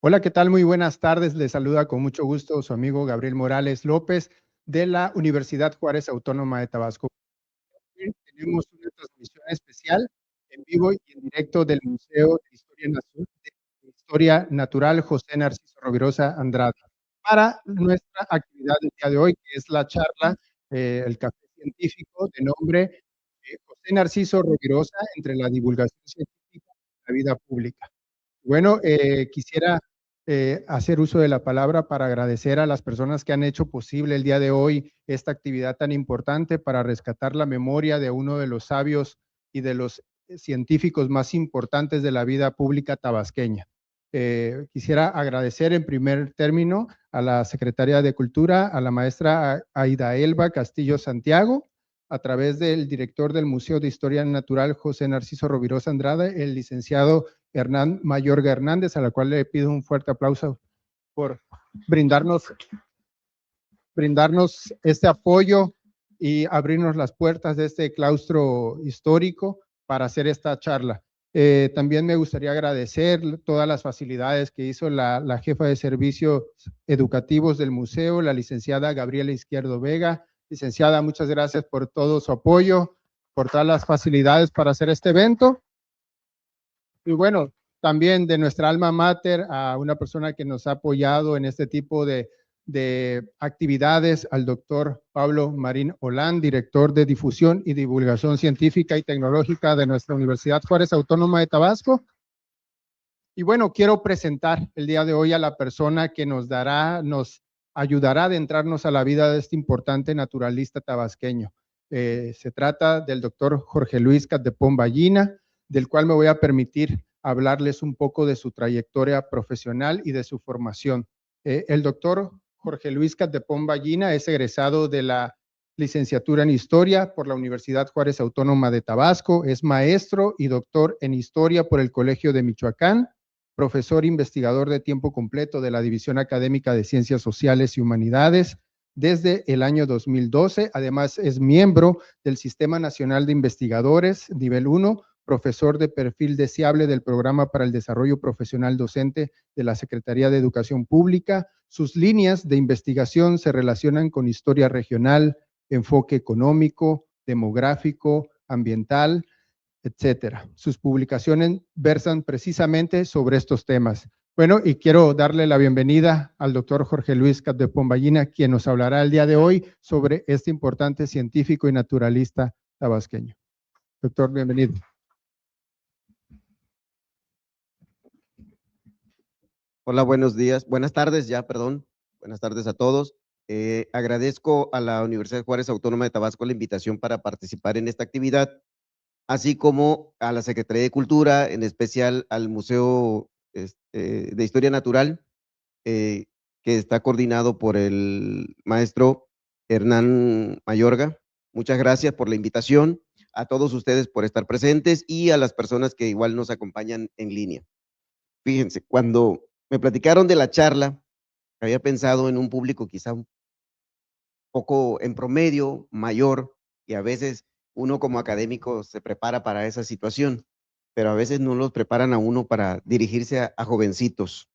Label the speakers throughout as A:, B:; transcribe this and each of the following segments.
A: Hola, ¿qué tal? Muy buenas tardes. Les saluda con mucho gusto su amigo Gabriel Morales López de la Universidad Juárez Autónoma de Tabasco. Tenemos una transmisión especial en vivo y en directo del Museo de Historia Natural José Narciso Rovirosa Andrade para nuestra actividad del día de hoy, que es la charla, el café científico de nombre José Narciso Rovirosa entre la divulgación científica y la vida pública. Bueno, quisiera hacer uso de la palabra para agradecer a las personas que han hecho posible el día de hoy esta actividad tan importante para rescatar la memoria de uno de los sabios y de los científicos más importantes de la vida pública tabasqueña. Quisiera agradecer en primer término a la Secretaría de Cultura, a la maestra Aida Elba Castillo Santiago, a través del director del Museo de Historia Natural, José Narciso Rovirosa Andrade, el licenciado Hernán Mayorga Hernández, a la cual le pido un fuerte aplauso por brindarnos este apoyo y abrirnos las puertas de este claustro histórico para hacer esta charla. También me gustaría agradecer todas las facilidades que hizo la jefa de servicios educativos del museo, la licenciada Gabriela Izquierdo Vega. Licenciada, muchas gracias por todo su apoyo, por todas las facilidades para hacer este evento. Y bueno, también de nuestra alma mater a una persona que nos ha apoyado en este tipo de actividades, al doctor Pablo Marín Olán, director de difusión y divulgación científica y tecnológica de nuestra Universidad Juárez Autónoma de Tabasco. Y bueno, quiero presentar el día de hoy a la persona que nos ayudará a adentrarnos a la vida de este importante naturalista tabasqueño. Se trata del doctor Jorge Luis Catdepón Ballina, del cual me voy a permitir hablarles un poco de su trayectoria profesional y de su formación. El doctor Jorge Luis Catdepón Ballina es egresado de la licenciatura en Historia por la Universidad Juárez Autónoma de Tabasco, es maestro y doctor en Historia por el Colegio de Michoacán, profesor investigador de tiempo completo de la División Académica de Ciencias Sociales y Humanidades desde el año 2012. Además, es miembro del Sistema Nacional de Investigadores, nivel 1, profesor de perfil deseable del Programa para el Desarrollo Profesional Docente de la Secretaría de Educación Pública. Sus líneas de investigación se relacionan con historia regional, enfoque económico, demográfico, ambiental, etcétera. Sus publicaciones versan precisamente sobre estos temas. Bueno, y quiero darle la bienvenida al doctor Jorge Luis Catdepón Ballina, quien nos hablará el día de hoy sobre este importante científico y naturalista tabasqueño. Doctor, bienvenido.
B: Hola, buenos días, buenas tardes ya, perdón, buenas tardes a todos. Agradezco a la Universidad Juárez Autónoma de Tabasco la invitación para participar en esta actividad, así como a la Secretaría de Cultura, en especial al Museo de Historia Natural, que está coordinado por el maestro Hernán Mayorga. Muchas gracias por la invitación, a todos ustedes por estar presentes y a las personas que igual nos acompañan en línea. Fíjense, cuando me platicaron de la charla, había pensado en un público quizá un poco en promedio, mayor, y a veces uno como académico se prepara para esa situación, pero a veces no los preparan a uno para dirigirse a jovencitos,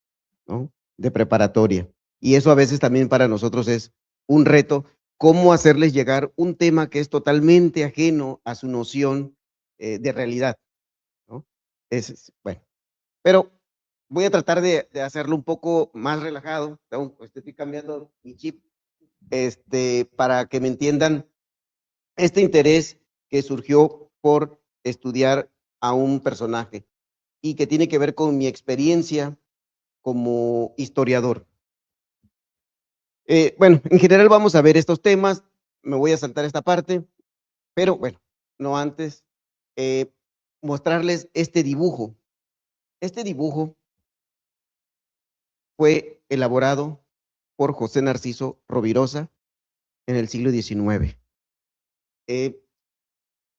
B: ¿no? De preparatoria. Y eso a veces también para nosotros es un reto, cómo hacerles llegar un tema que es totalmente ajeno a su noción de realidad, ¿no? Bueno, pero voy a tratar de hacerlo un poco más relajado. Estoy cambiando mi chip, para que me entiendan este interés que surgió por estudiar a un personaje y que tiene que ver con mi experiencia como historiador. Bueno, en general vamos a ver estos temas, me voy a saltar esta parte, pero bueno, no antes mostrarles este dibujo. Este dibujo fue elaborado por José Narciso Rovirosa en el siglo XIX.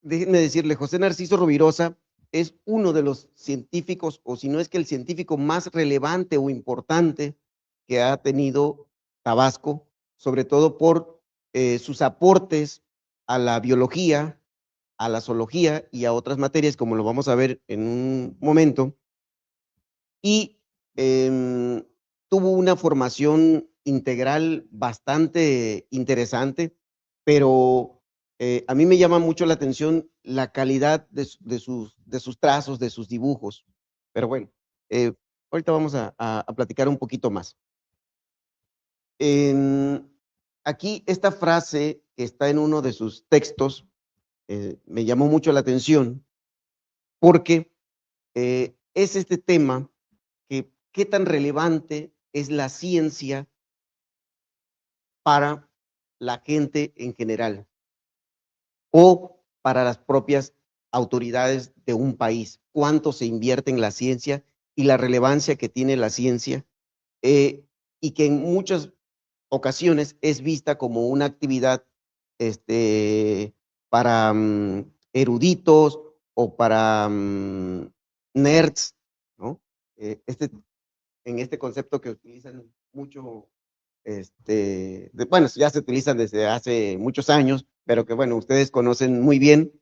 B: Déjenme decirle, José Narciso Rovirosa es uno de los científicos, o si no es que el científico más relevante o importante que ha tenido Tabasco, sobre todo por sus aportes a la biología, a la zoología y a otras materias, como lo vamos a ver en un momento. Y tuvo una formación integral bastante interesante, pero a mí me llama mucho la atención la calidad de sus trazos, de sus dibujos. Pero bueno, ahorita vamos a platicar un poquito más. Aquí esta frase que está en uno de sus textos me llamó mucho la atención porque es este tema que qué tan relevante es la ciencia para la gente en general o para las propias autoridades de un país. Cuánto se invierte en la ciencia y la relevancia que tiene la ciencia y que en muchas ocasiones es vista como una actividad para eruditos o para nerds, ¿no? En este concepto que utilizan mucho, bueno, ya se utilizan desde hace muchos años, pero que bueno, ustedes conocen muy bien.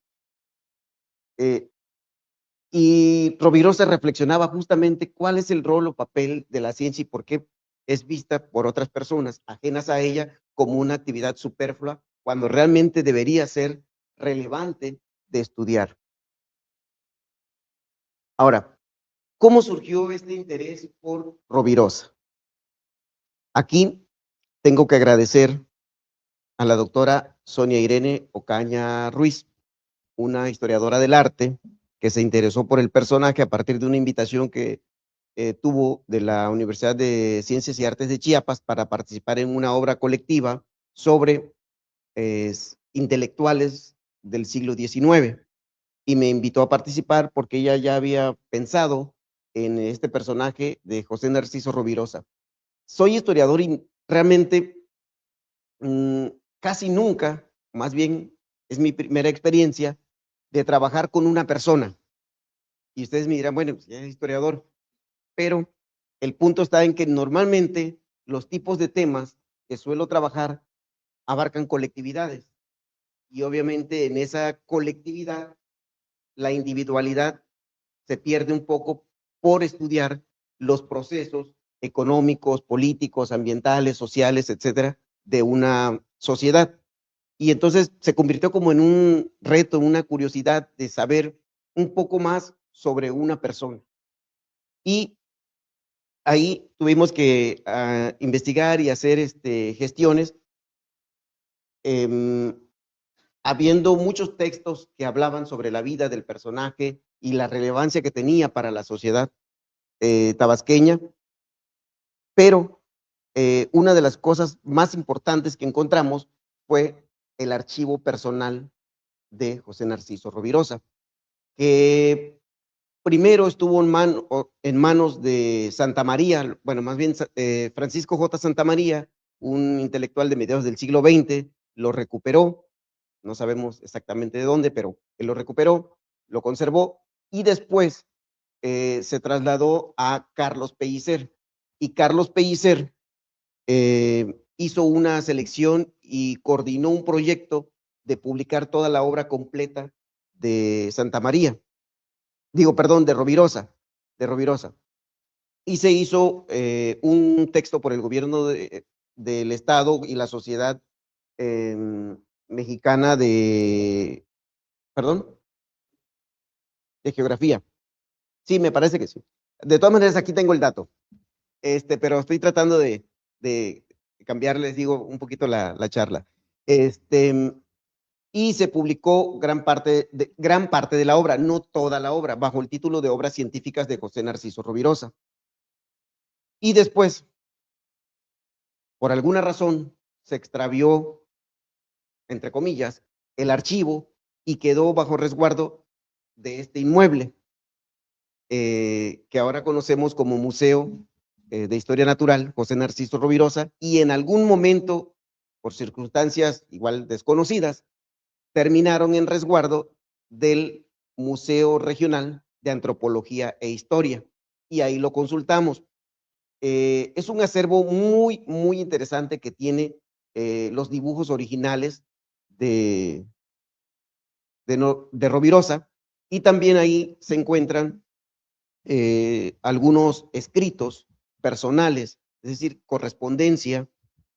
B: Y Rovirosa reflexionaba justamente cuál es el rol o papel de la ciencia y por qué es vista por otras personas ajenas a ella como una actividad superflua, cuando realmente debería ser relevante de estudiar. Ahora, ¿cómo surgió este interés por Rovirosa? Aquí tengo que agradecer a la doctora Sonia Irene Ocaña Ruiz, una historiadora del arte que se interesó por el personaje a partir de una invitación que tuvo de la Universidad de Ciencias y Artes de Chiapas para participar en una obra colectiva sobre intelectuales del siglo XIX. Y me invitó a participar porque ella ya había pensado en este personaje de José Narciso Rovirosa. Soy historiador y realmente casi nunca, más bien es mi primera experiencia de trabajar con una persona. Y ustedes me dirán, bueno, pues ya es historiador, pero el punto está en que normalmente los tipos de temas que suelo trabajar abarcan colectividades y obviamente en esa colectividad la individualidad se pierde un poco por estudiar los procesos económicos, políticos, ambientales, sociales, etcétera, de una sociedad. Y entonces se convirtió como en un reto, una curiosidad de saber un poco más sobre una persona. Y ahí tuvimos que investigar y hacer gestiones, habiendo muchos textos que hablaban sobre la vida del personaje y la relevancia que tenía para la sociedad tabasqueña, pero una de las cosas más importantes que encontramos fue el archivo personal de José Narciso Rovirosa, que primero estuvo en manos de Santa María, bueno, más bien Francisco J. Santa María, un intelectual de mediados del siglo XX, lo recuperó, no sabemos exactamente de dónde, pero él lo recuperó, lo conservó y después se trasladó a Carlos Pellicer. Y Carlos Pellicer hizo una selección y coordinó un proyecto de publicar toda la obra completa de Santa María. Digo, perdón, de Rovirosa. Y se hizo un texto por el gobierno del Estado y la Sociedad Mexicana perdón, de Geografía. Sí, me parece que sí. De todas maneras, aquí tengo el dato, pero estoy tratando de cambiar, les digo, un poquito la charla. Y se publicó gran parte de la obra, no toda la obra, bajo el título de Obras Científicas de José Narciso Rovirosa. Y después, por alguna razón, se extravió, entre comillas, el archivo y quedó bajo resguardo de este inmueble, que ahora conocemos como Museo de Historia Natural, José Narciso Rovirosa, y en algún momento, por circunstancias igual desconocidas, terminaron en resguardo del Museo Regional de Antropología e Historia, y ahí lo consultamos. Es un acervo muy, muy interesante que tiene los dibujos originales de Rovirosa, y también ahí se encuentran algunos escritos personales, es decir, correspondencia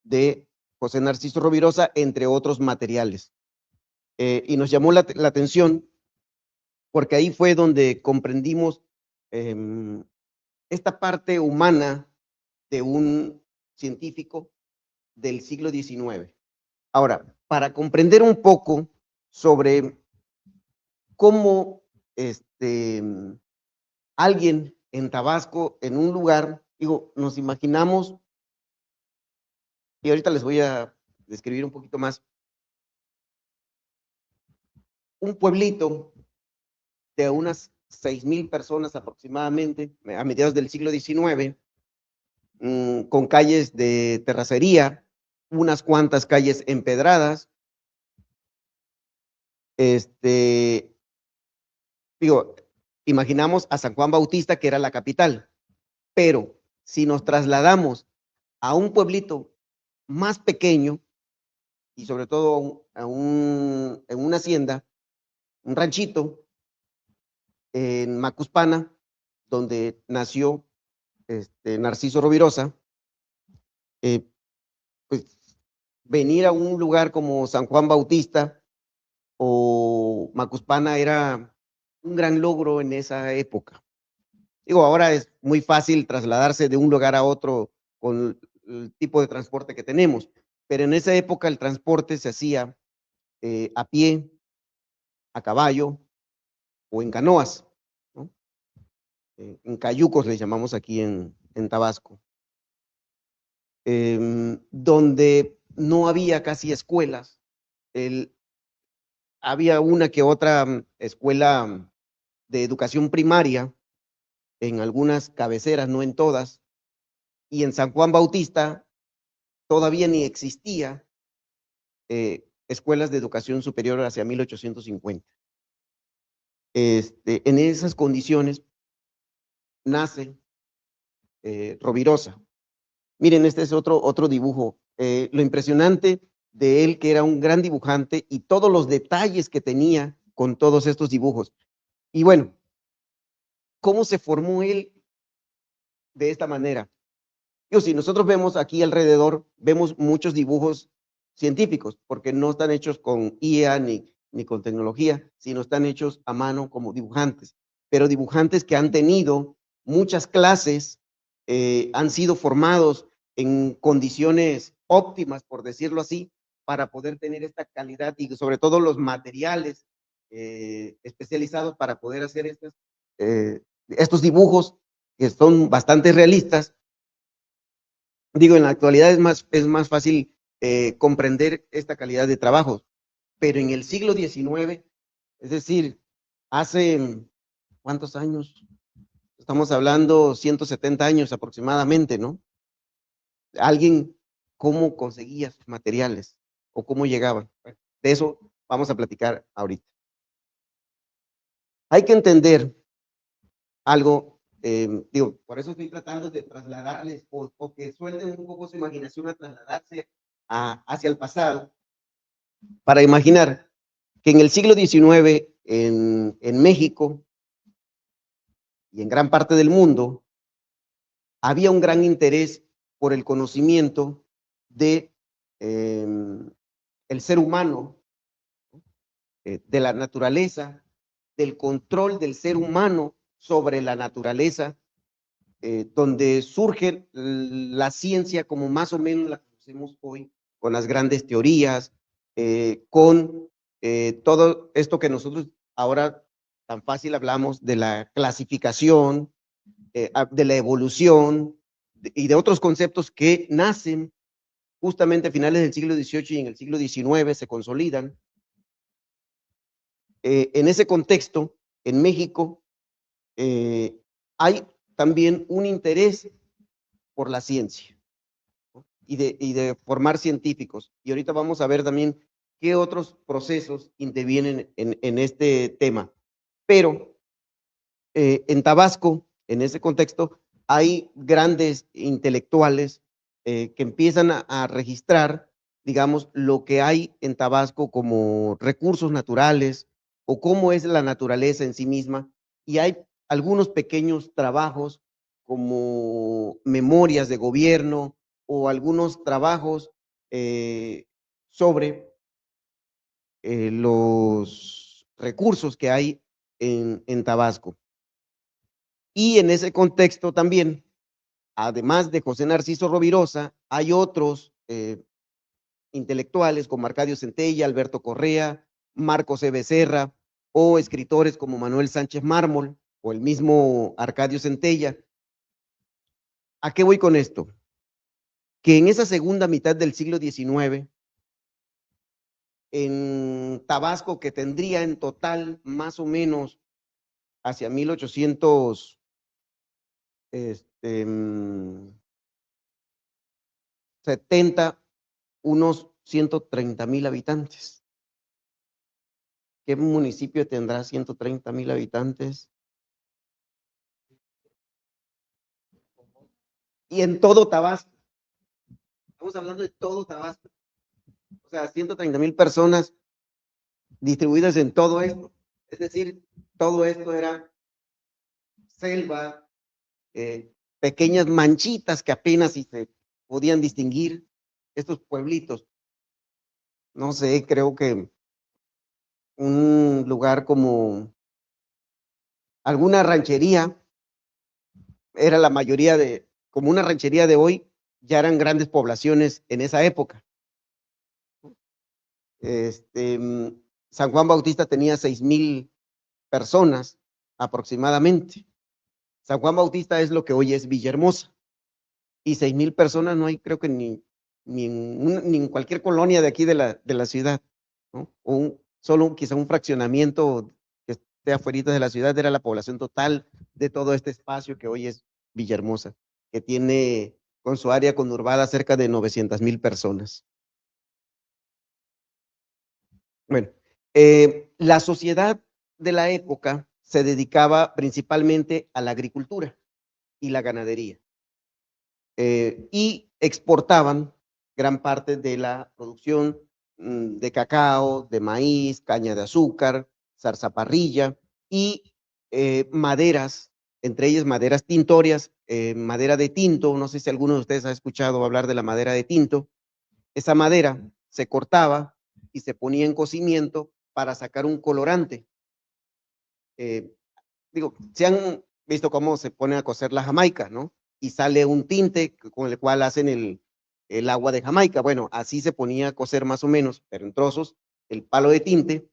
B: de José Narciso Rovirosa, entre otros materiales. Y nos llamó la atención porque ahí fue donde comprendimos esta parte humana de un científico del siglo XIX. Ahora, para comprender un poco sobre cómo alguien en Tabasco, en un lugar, digo, nos imaginamos, y ahorita les voy a describir un poquito más, un pueblito de unas 6,000 personas aproximadamente, a mediados del siglo XIX, con calles de terracería, unas cuantas calles empedradas. Digo, imaginamos a San Juan Bautista, que era la capital, pero si nos trasladamos a un pueblito más pequeño, y sobre todo en una hacienda, un ranchito, en Macuspana, donde nació Narciso Rovirosa, pues venir a un lugar como San Juan Bautista o Macuspana era un gran logro en esa época. Digo, ahora es muy fácil trasladarse de un lugar a otro con el tipo de transporte que tenemos, pero en esa época el transporte se hacía a pie, a caballo o en canoas, ¿no? En cayucos les llamamos aquí en Tabasco, donde no había casi escuelas. Había una que otra escuela de educación primaria en algunas cabeceras, no en todas, y en San Juan Bautista todavía ni existía escuelas de educación superior hacia 1850. En esas condiciones nace Rovirosa. Miren, este es otro dibujo. Lo impresionante de él, que era un gran dibujante, y todos los detalles que tenía con todos estos dibujos. Y bueno, ¿cómo se formó él de esta manera? Yo, si nosotros vemos aquí alrededor, vemos muchos dibujos científicos, porque no están hechos con IA ni con tecnología, sino están hechos a mano como dibujantes, pero dibujantes que han tenido muchas clases, han sido formados en condiciones óptimas, por decirlo así, para poder tener esta calidad y sobre todo los materiales especializados para poder hacer estos dibujos que son bastante realistas. Digo, en la actualidad es más fácil comprender esta calidad de trabajo, pero en el siglo XIX, es decir, hace, ¿cuántos años? Estamos hablando 170 años aproximadamente, ¿no? Alguien, ¿cómo conseguía sus materiales o cómo llegaban? De eso vamos a platicar ahorita. Hay que entender algo, digo, por eso estoy tratando de trasladarles o que suelten un poco su imaginación a trasladarse hacia el pasado, para imaginar que en el siglo XIX en México y en gran parte del mundo había un gran interés por el conocimiento de el ser humano, de la naturaleza, del control del ser humano sobre la naturaleza, donde surge la ciencia como más o menos la conocemos hoy, con las grandes teorías, con todo esto que nosotros ahora tan fácil hablamos de la clasificación, de la evolución y de otros conceptos que nacen justamente a finales del siglo XVIII y en el siglo XIX se consolidan. En ese contexto, en México, hay también un interés por la ciencia, ¿no? y de formar científicos. Y ahorita vamos a ver también qué otros procesos intervienen en este tema. Pero en Tabasco, en ese contexto, hay grandes intelectuales que empiezan a registrar, digamos, lo que hay en Tabasco como recursos naturales o cómo es la naturaleza en sí misma. Y hay algunos pequeños trabajos como memorias de gobierno o algunos trabajos sobre los recursos que hay en Tabasco. Y en ese contexto también, además de José Narciso Rovirosa, hay otros intelectuales como Arcadio Centella, Alberto Correa, Marcos E. Becerra, o escritores como Manuel Sánchez Mármol o el mismo Arcadio Centella. ¿A qué voy con esto? Que en esa segunda mitad del siglo XIX, en Tabasco, que tendría en total más o menos hacia 1870, unos 130,000 habitantes. ¿Qué municipio tendrá 130,000 habitantes? Y en todo Tabasco. Estamos hablando de todo Tabasco. O sea, 130,000 personas distribuidas en todo esto. Es decir, todo esto era selva, pequeñas manchitas que apenas si se podían distinguir, estos pueblitos. No sé, creo que un lugar como alguna ranchería, era la mayoría como una ranchería de hoy, ya eran grandes poblaciones en esa época. San Juan Bautista tenía 6,000 personas aproximadamente. San Juan Bautista es lo que hoy es Villahermosa. Y 6,000 personas no hay, creo que ni en cualquier colonia de aquí de la ciudad, ¿no? Solo quizá un fraccionamiento que esté afuera de la ciudad era la población total de todo este espacio que hoy es Villahermosa, que tiene con su área conurbada cerca de 900,000 personas. Bueno, la sociedad de la época se dedicaba principalmente a la agricultura y la ganadería. Y exportaban gran parte de la producción de cacao, de maíz, caña de azúcar, zarzaparrilla y maderas, entre ellas maderas tintorias, madera de tinto. No sé si alguno de ustedes ha escuchado hablar de la madera de tinto. Esa madera se cortaba y se ponía en cocimiento para sacar un colorante. Se han visto cómo se pone a cocer la Jamaica, ¿no? Y sale un tinte con el cual hacen el agua de Jamaica. Bueno, así se ponía a cocer más o menos, pero en trozos, el palo de tinte,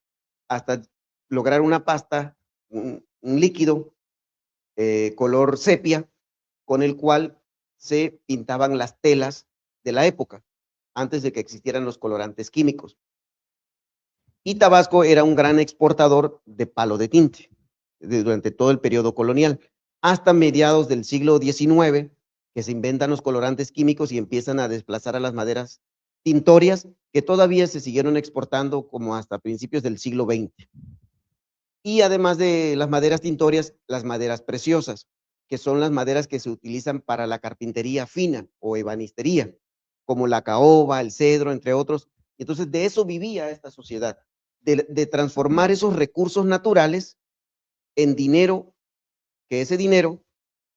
B: hasta lograr una pasta, un líquido color sepia, con el cual se pintaban las telas de la época, antes de que existieran los colorantes químicos. Y Tabasco era un gran exportador de palo de tinte durante todo el periodo colonial, hasta mediados del siglo XIX, que se inventan los colorantes químicos y empiezan a desplazar a las maderas tintorias, que todavía se siguieron exportando como hasta principios del siglo XX. Y además de las maderas tintorias, las maderas preciosas, que son las maderas que se utilizan para la carpintería fina o ebanistería, como la caoba, el cedro, entre otros. Entonces, de eso vivía esta sociedad, de transformar esos recursos naturales en dinero, que ese dinero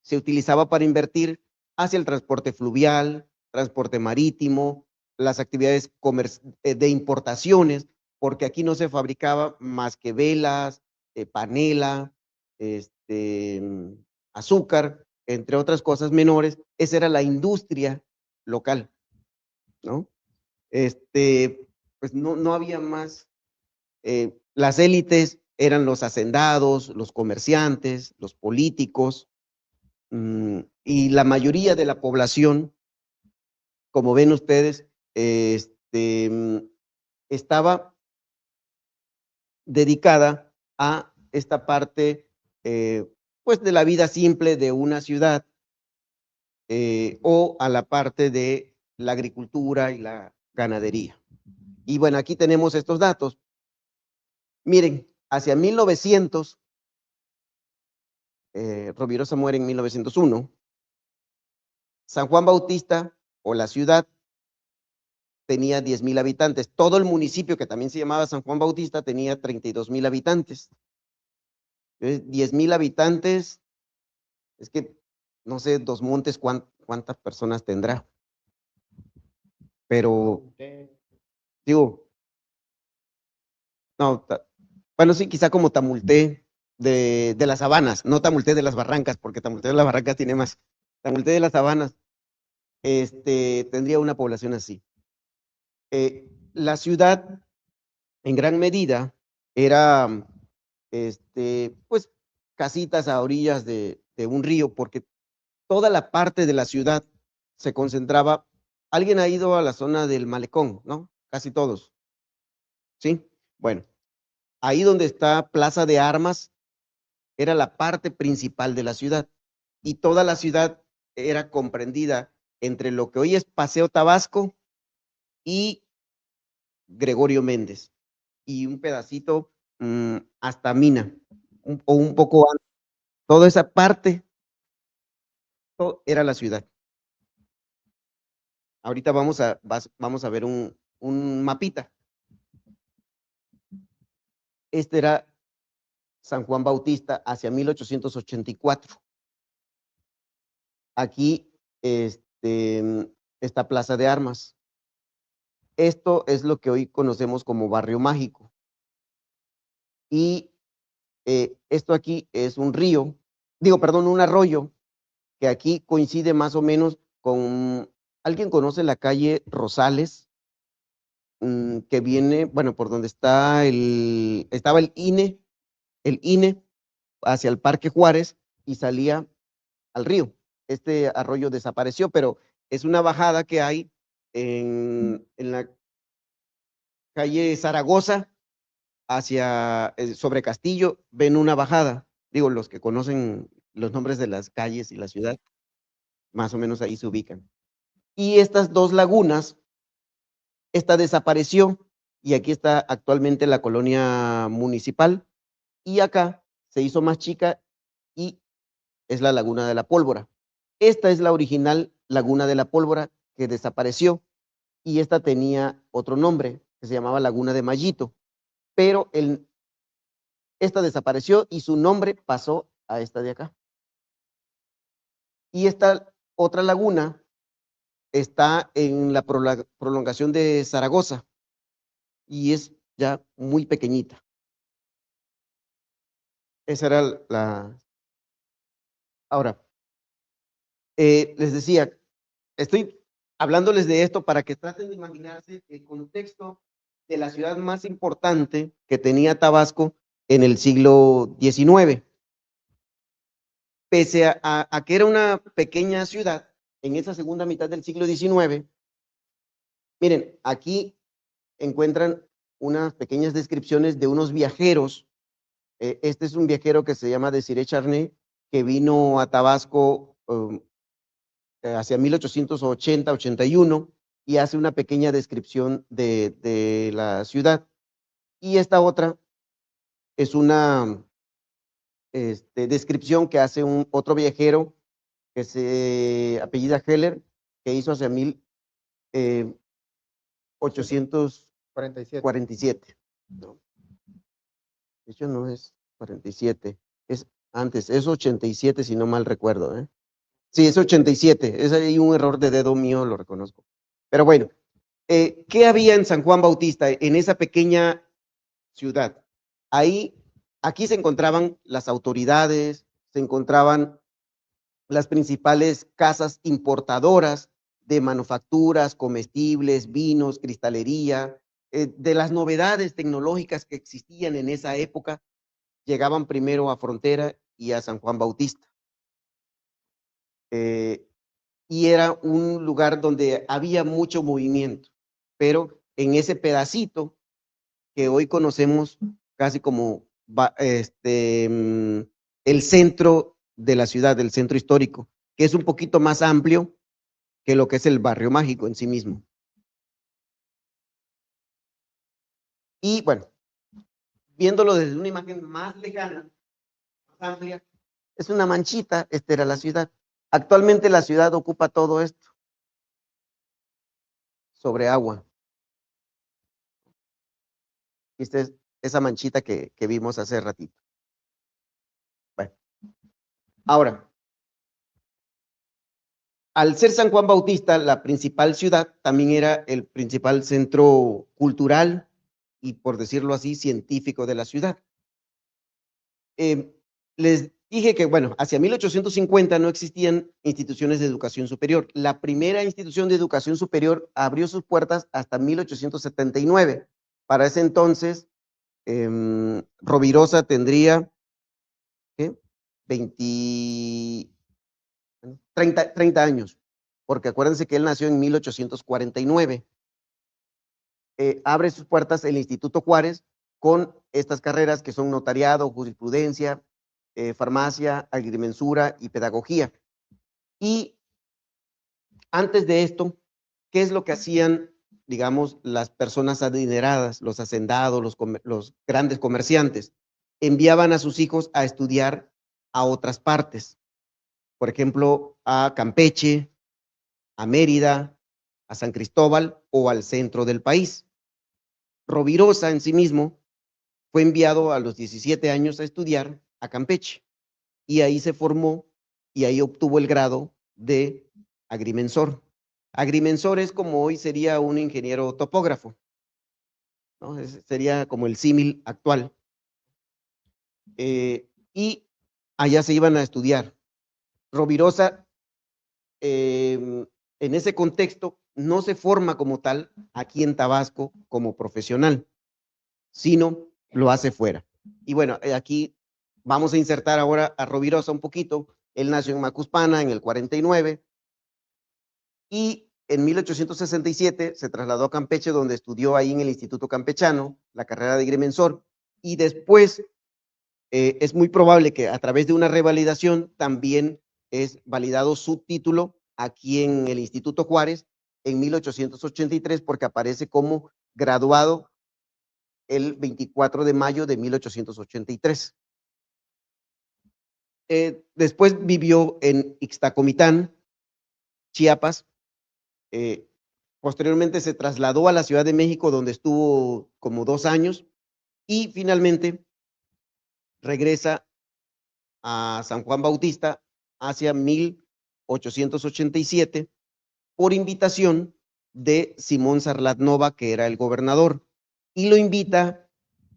B: se utilizaba para invertir hacia el transporte fluvial, transporte marítimo, las actividades de importaciones, porque aquí no se fabricaba más que velas, panela, azúcar, entre otras cosas menores. Esa era la industria local, ¿no? Pues no había más. Las élites eran los hacendados, los comerciantes, los políticos, y la mayoría de la población, como ven ustedes, estaba dedicada a esta parte, pues, de la vida simple de una ciudad, o a la parte de la agricultura y la ganadería. Y bueno, aquí tenemos estos datos. Miren, hacia 1900, Rovirosa muere en 1901, San Juan Bautista, o la ciudad, tenía 10,000 habitantes. Todo el municipio, que también se llamaba San Juan Bautista, tenía 32,000 habitantes. 10,000 habitantes, es que no sé, Dos Montes cuántas personas tendrá, pero digo, no, bueno, sí, quizá como Tamulté de las Sabanas, no Tamulté de las Barrancas, porque Tamulté de las Barrancas tiene más. Tamulté de las Sabanas, tendría una población así. La ciudad, en gran medida, era, pues, casitas a orillas de un río, porque toda la parte de la ciudad se concentraba. ¿Alguien ha ido a la zona del Malecón, no? Casi todos, ¿sí? Bueno, ahí donde está Plaza de Armas, era la parte principal de la ciudad, y toda la ciudad era comprendida entre lo que hoy es Paseo Tabasco y Gregorio Méndez, y un pedacito hasta Mina, o un poco antes. Toda esa parte era la ciudad. Ahorita vamos a ver un mapita. Este era San Juan Bautista hacia 1884. Aquí está Plaza de Armas. Esto es lo que hoy conocemos como Barrio Mágico. Y esto aquí es un río, perdón, un arroyo, que aquí coincide más o menos con, ¿alguien conoce la calle Rosales? Que viene, bueno, por donde estaba el INE hacia el Parque Juárez y salía al río. Este arroyo desapareció, pero es una bajada que hay en la calle Zaragoza hacia sobre Castillo, ven una bajada. Digo, los que conocen los nombres de las calles y la ciudad, más o menos ahí se ubican. Y estas dos lagunas, esta desapareció y aquí está actualmente la colonia municipal, y acá se hizo más chica y es la Laguna de la Pólvora. Esta es la original Laguna de la Pólvora que desapareció, y esta tenía otro nombre que se llamaba Laguna de Mallito, pero esta desapareció y su nombre pasó a esta de acá. Y esta otra laguna está en la prolongación de Zaragoza y es ya muy pequeñita. Esa era la... Ahora, les decía, estoy hablándoles de esto para que traten de imaginarse el contexto de la ciudad más importante que tenía Tabasco en el siglo XIX. Pese a que era una pequeña ciudad, en esa segunda mitad del siglo XIX, miren, aquí encuentran unas pequeñas descripciones de unos viajeros. Este es un viajero que se llama Desiré Charnay, que vino a Tabasco hacia 1880-81 y hace una pequeña descripción de la ciudad. Y esta otra es una descripción que hace otro viajero que se apellida Heller, que hizo hacia 1847. ¿No? De hecho, no es 47, es antes, es 87 si no mal recuerdo. Sí, es 87, es ahí un error de dedo mío, lo reconozco. Pero bueno, ¿qué había en San Juan Bautista, en esa pequeña ciudad? Aquí se encontraban las autoridades, se encontraban las principales casas importadoras de manufacturas, comestibles, vinos, cristalería, de las novedades tecnológicas que existían en esa época, llegaban primero a Frontera y a San Juan Bautista. Y era un lugar donde había mucho movimiento, pero en ese pedacito que hoy conocemos casi como el centro de la ciudad, el centro histórico, que es un poquito más amplio que lo que es el barrio mágico en sí mismo. Y bueno, viéndolo desde una imagen más lejana, más amplia, es una manchita, esta era la ciudad. Actualmente la ciudad ocupa todo esto sobre agua. Y esta es esa manchita que vimos hace ratito. Ahora, al ser San Juan Bautista la principal ciudad, también era el principal centro cultural y, por decirlo así, científico de la ciudad. Les dije que, bueno, hacia 1850 no existían instituciones de educación superior. La primera institución de educación superior abrió sus puertas hasta 1879. Para ese entonces, Rovirosa tendría, ¿qué? 30 años, porque acuérdense que él nació en 1849. Abre sus puertas el Instituto Juárez con estas carreras que son notariado, jurisprudencia, farmacia, agrimensura y pedagogía. Y antes de esto, ¿qué es lo que hacían, digamos, las personas adineradas, los hacendados, los grandes comerciantes? Enviaban a sus hijos a estudiar a otras partes, por ejemplo, a Campeche, a Mérida, a San Cristóbal o al centro del país. Rovirosa en sí mismo fue enviado a los 17 años a estudiar a Campeche y ahí se formó y ahí obtuvo el grado de agrimensor. Agrimensor es como hoy sería un ingeniero topógrafo, ¿no? Sería como el símil actual. Y allá se iban a estudiar. Rovirosa, en ese contexto, no se forma como tal aquí en Tabasco como profesional, sino lo hace fuera. Y bueno, aquí vamos a insertar ahora a Rovirosa un poquito. Él nació en Macuspana en el 49 y en 1867 se trasladó a Campeche, donde estudió ahí en el Instituto Campechano la carrera de agrimensor, y después es muy probable que a través de una revalidación también es validado su título aquí en el Instituto Juárez en 1883, porque aparece como graduado el 24 de mayo de 1883. Después vivió en Ixtacomitán, Chiapas. Posteriormente se trasladó a la Ciudad de México, donde estuvo como 2 años, y finalmente regresa a San Juan Bautista hacia 1887 por invitación de Simón Sarlat Nova, que era el gobernador, y lo invita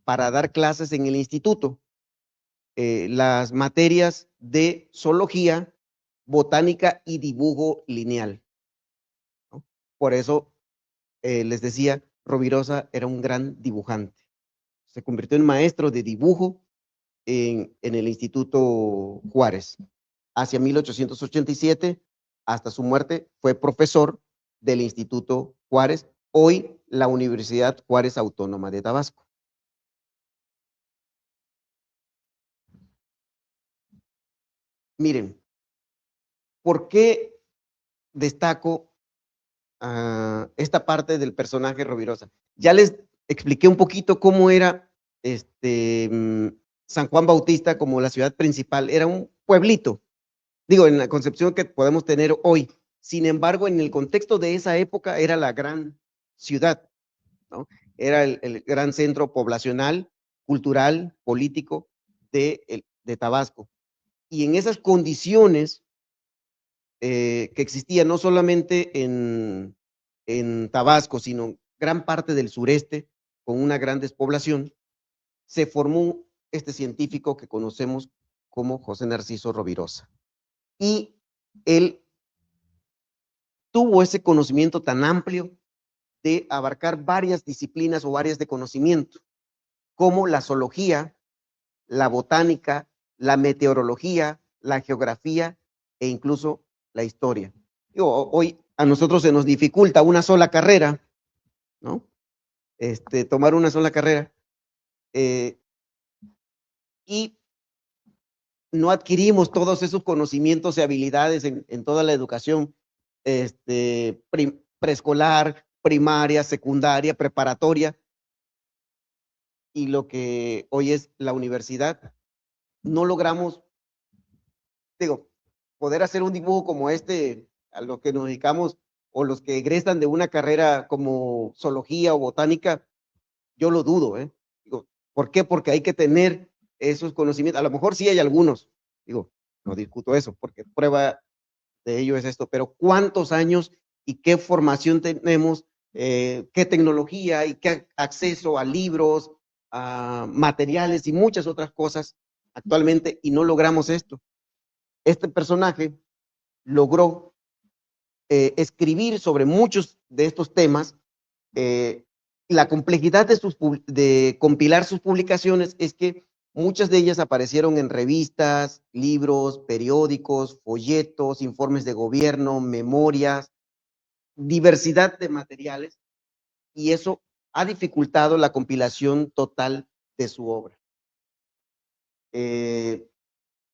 B: para dar clases en el instituto. Las materias de zoología, botánica y dibujo lineal, ¿no? Por eso les decía, Rovirosa era un gran dibujante. Se convirtió en maestro de dibujo en el Instituto Juárez. Hacia 1887, hasta su muerte, fue profesor del Instituto Juárez, hoy la Universidad Juárez Autónoma de Tabasco. Miren, ¿por qué destaco esta parte del personaje Rovirosa? Ya les expliqué un poquito cómo era San Juan Bautista como la ciudad principal. Era un pueblito, digo, en la concepción que podemos tener hoy. Sin embargo, en el contexto de esa época era la gran ciudad, ¿no? Era el gran centro poblacional, cultural, político de Tabasco. Y en esas condiciones que existían no solamente en Tabasco, sino gran parte del sureste, con una gran despoblación, se formó este científico que conocemos como José Narciso Rovirosa. Y él tuvo ese conocimiento tan amplio de abarcar varias disciplinas o áreas de conocimiento, como la zoología, la botánica, la meteorología, la geografía e incluso la historia. Hoy a nosotros se nos dificulta una sola carrera, ¿no? Tomar una sola carrera. Y no adquirimos todos esos conocimientos y habilidades en toda la educación preescolar, primaria, secundaria, preparatoria, y lo que hoy es la universidad. No logramos, digo, poder hacer un dibujo como a lo que nos dedicamos, o los que egresan de una carrera como zoología o botánica, yo lo dudo, Digo, ¿por qué? Porque hay que tener esos conocimientos. A lo mejor sí hay algunos, digo, no discuto eso, porque prueba de ello es esto, pero ¿cuántos años y qué formación tenemos, qué tecnología y qué acceso a libros, a materiales y muchas otras cosas actualmente y no logramos esto? Este personaje logró escribir sobre muchos de estos temas. La complejidad de compilar sus publicaciones es que muchas de ellas aparecieron en revistas, libros, periódicos, folletos, informes de gobierno, memorias, diversidad de materiales, y eso ha dificultado la compilación total de su obra.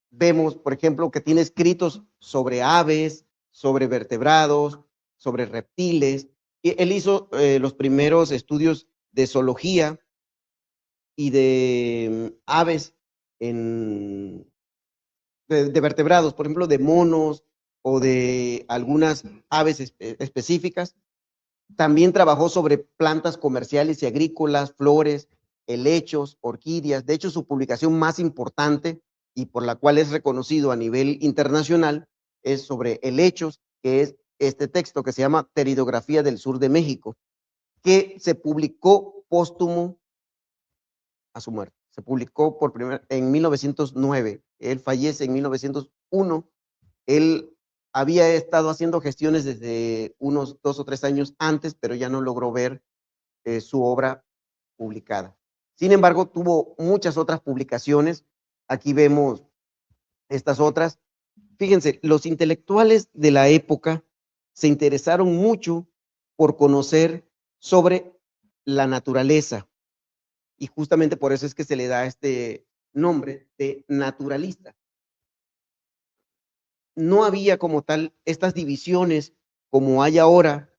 B: Vemos, por ejemplo, que tiene escritos sobre aves, sobre vertebrados, sobre reptiles. Y él hizo los primeros estudios de zoología y de aves de vertebrados, por ejemplo, de monos o de algunas aves específicas. También trabajó sobre plantas comerciales y agrícolas, flores, helechos, orquídeas. De hecho, su publicación más importante y por la cual es reconocido a nivel internacional es sobre helechos, que es este texto que se llama Pteridografía del Sur de México, que se publicó póstumo a su muerte. Se publicó en 1909. Él fallece en 1901. Él había estado haciendo gestiones desde unos 2 o 3 años antes, pero ya no logró ver su obra publicada. Sin embargo, tuvo muchas otras publicaciones. Aquí vemos estas otras. Fíjense, los intelectuales de la época se interesaron mucho por conocer sobre la naturaleza, y justamente por eso es que se le da este nombre de naturalista. No había como tal estas divisiones como hay ahora,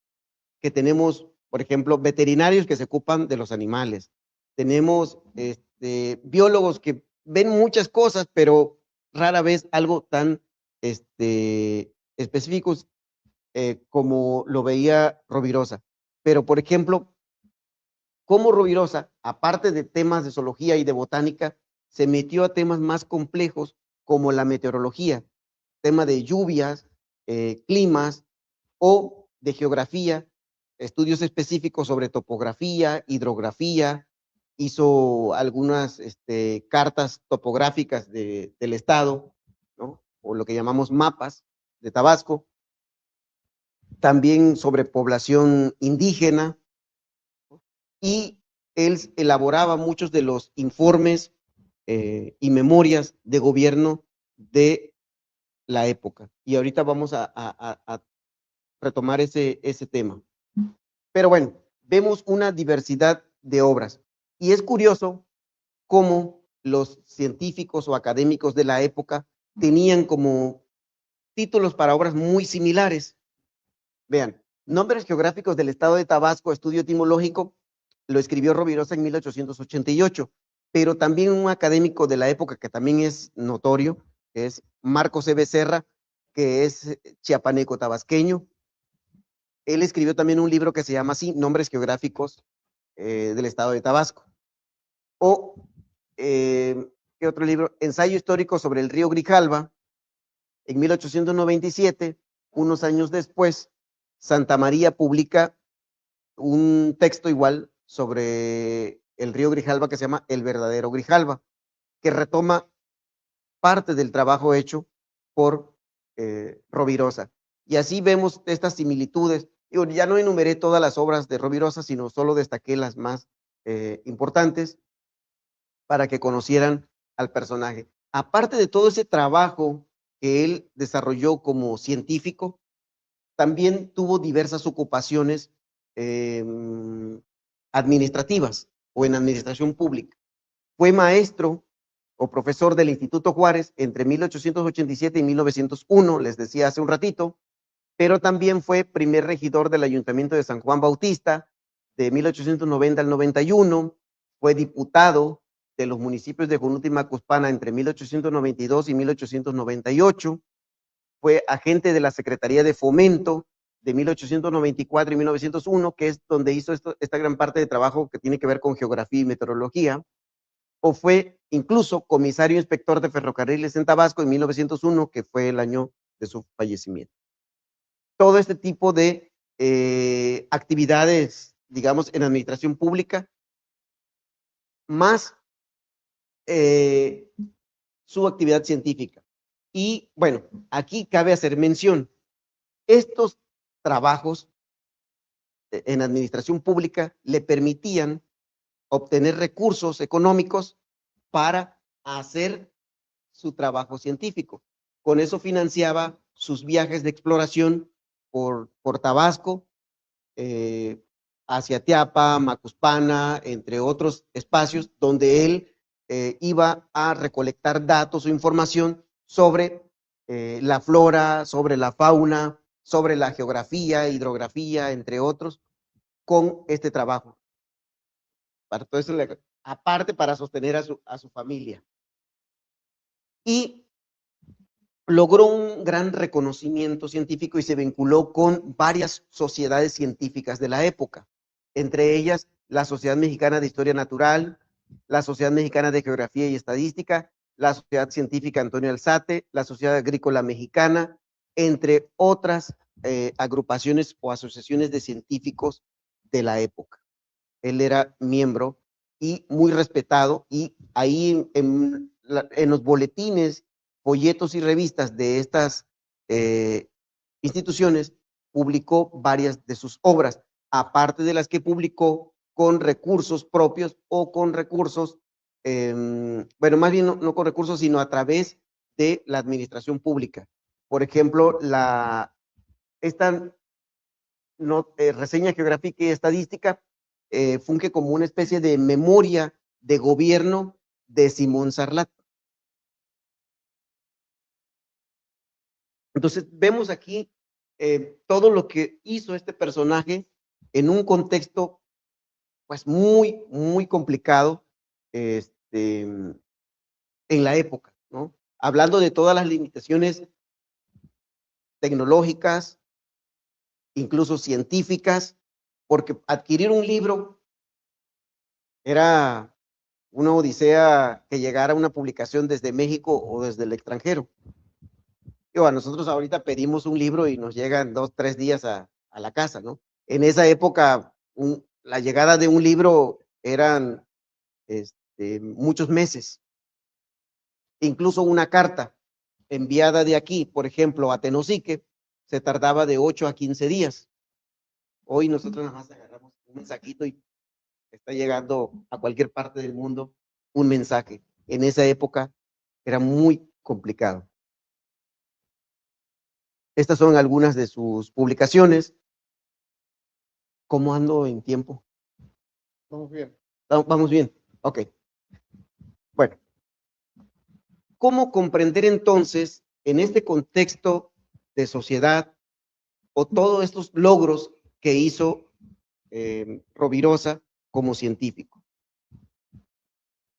B: que tenemos, por ejemplo, veterinarios que se ocupan de los animales. Tenemos biólogos que ven muchas cosas, pero rara vez algo tan específicos como lo veía Rovirosa. Pero, por ejemplo, como Rovirosa, aparte de temas de zoología y de botánica, se metió a temas más complejos como la meteorología, tema de lluvias, climas o de geografía, estudios específicos sobre topografía, hidrografía, hizo algunas cartas topográficas del estado, ¿no? O lo que llamamos mapas de Tabasco, también sobre población indígena, y él elaboraba muchos de los informes y memorias de gobierno de la época. Y ahorita vamos a retomar ese tema. Pero bueno, vemos una diversidad de obras. Y es curioso cómo los científicos o académicos de la época tenían como títulos para obras muy similares. Vean, Nombres geográficos del estado de Tabasco, estudio etimológico, lo escribió Rovirosa en 1888, pero también un académico de la época que también es notorio, que es Marcos E. Becerra, que es chiapaneco tabasqueño. Él escribió también un libro que se llama así, Nombres geográficos del estado de Tabasco. O, ¿qué otro libro? Ensayo histórico sobre el río Grijalva, en 1897, unos años después, Santa María publica un texto igual sobre el río Grijalva que se llama El verdadero Grijalva, que retoma parte del trabajo hecho por Rovirosa. Y así vemos estas similitudes. Yo ya no enumeré todas las obras de Rovirosa, sino solo destaqué las más importantes para que conocieran al personaje. Aparte de todo ese trabajo que él desarrolló como científico, también tuvo diversas ocupaciones administrativas o en administración pública. Fue maestro o profesor del Instituto Juárez entre 1887 y 1901, les decía hace un ratito, pero también fue primer regidor del Ayuntamiento de San Juan Bautista de 1890 al 91, fue diputado de los municipios de Jonuta y Macuspana entre 1892 y 1898, fue agente de la Secretaría de Fomento de 1894 y 1901, que es donde hizo esta gran parte de trabajo que tiene que ver con geografía y meteorología, o fue incluso comisario inspector de ferrocarriles en Tabasco en 1901, que fue el año de su fallecimiento. Todo este tipo de actividades, digamos, en administración pública, más su actividad científica. Y bueno, aquí cabe hacer mención, estos trabajos en administración pública le permitían obtener recursos económicos para hacer su trabajo científico. Con eso financiaba sus viajes de exploración por Tabasco, hacia Teapa, Macuspana, entre otros espacios donde él iba a recolectar datos o información sobre la flora, sobre la fauna, sobre la geografía, hidrografía, entre otros, con este trabajo. Para todo eso, aparte para sostener a su familia. Y logró un gran reconocimiento científico y se vinculó con varias sociedades científicas de la época, entre ellas la Sociedad Mexicana de Historia Natural, la Sociedad Mexicana de Geografía y Estadística, la Sociedad Científica Antonio Alzate, la Sociedad Agrícola Mexicana, entre otras agrupaciones o asociaciones de científicos de la época. Él era miembro y muy respetado, y ahí en los boletines, folletos y revistas de estas instituciones publicó varias de sus obras, aparte de las que publicó con recursos propios o con recursos, bueno, más bien no con recursos, sino a través de la administración pública. Por ejemplo, esta reseña geográfica y estadística funge como una especie de memoria de gobierno de Simón Sarlat. Entonces, vemos aquí todo lo que hizo este personaje en un contexto, pues, muy, muy complicado en la época, ¿no? Hablando de todas las limitaciones tecnológicas, incluso científicas, porque adquirir un libro era una odisea que llegara una publicación desde México o desde el extranjero. A nosotros ahorita pedimos un libro y nos llegan 2, 3 días a la casa, ¿no? En esa época, la llegada de un libro eran muchos meses. Incluso una carta enviada de aquí, por ejemplo, a Tenosique, se tardaba de 8 a 15 días. Hoy nosotros nada más agarramos un mensajito y está llegando a cualquier parte del mundo un mensaje. En esa época era muy complicado. Estas son algunas de sus publicaciones. ¿Cómo ando en tiempo?
A: Vamos bien.
B: Vamos bien. Ok. Bueno. ¿Cómo comprender entonces en este contexto de sociedad o todos estos logros que hizo Rovirosa como científico?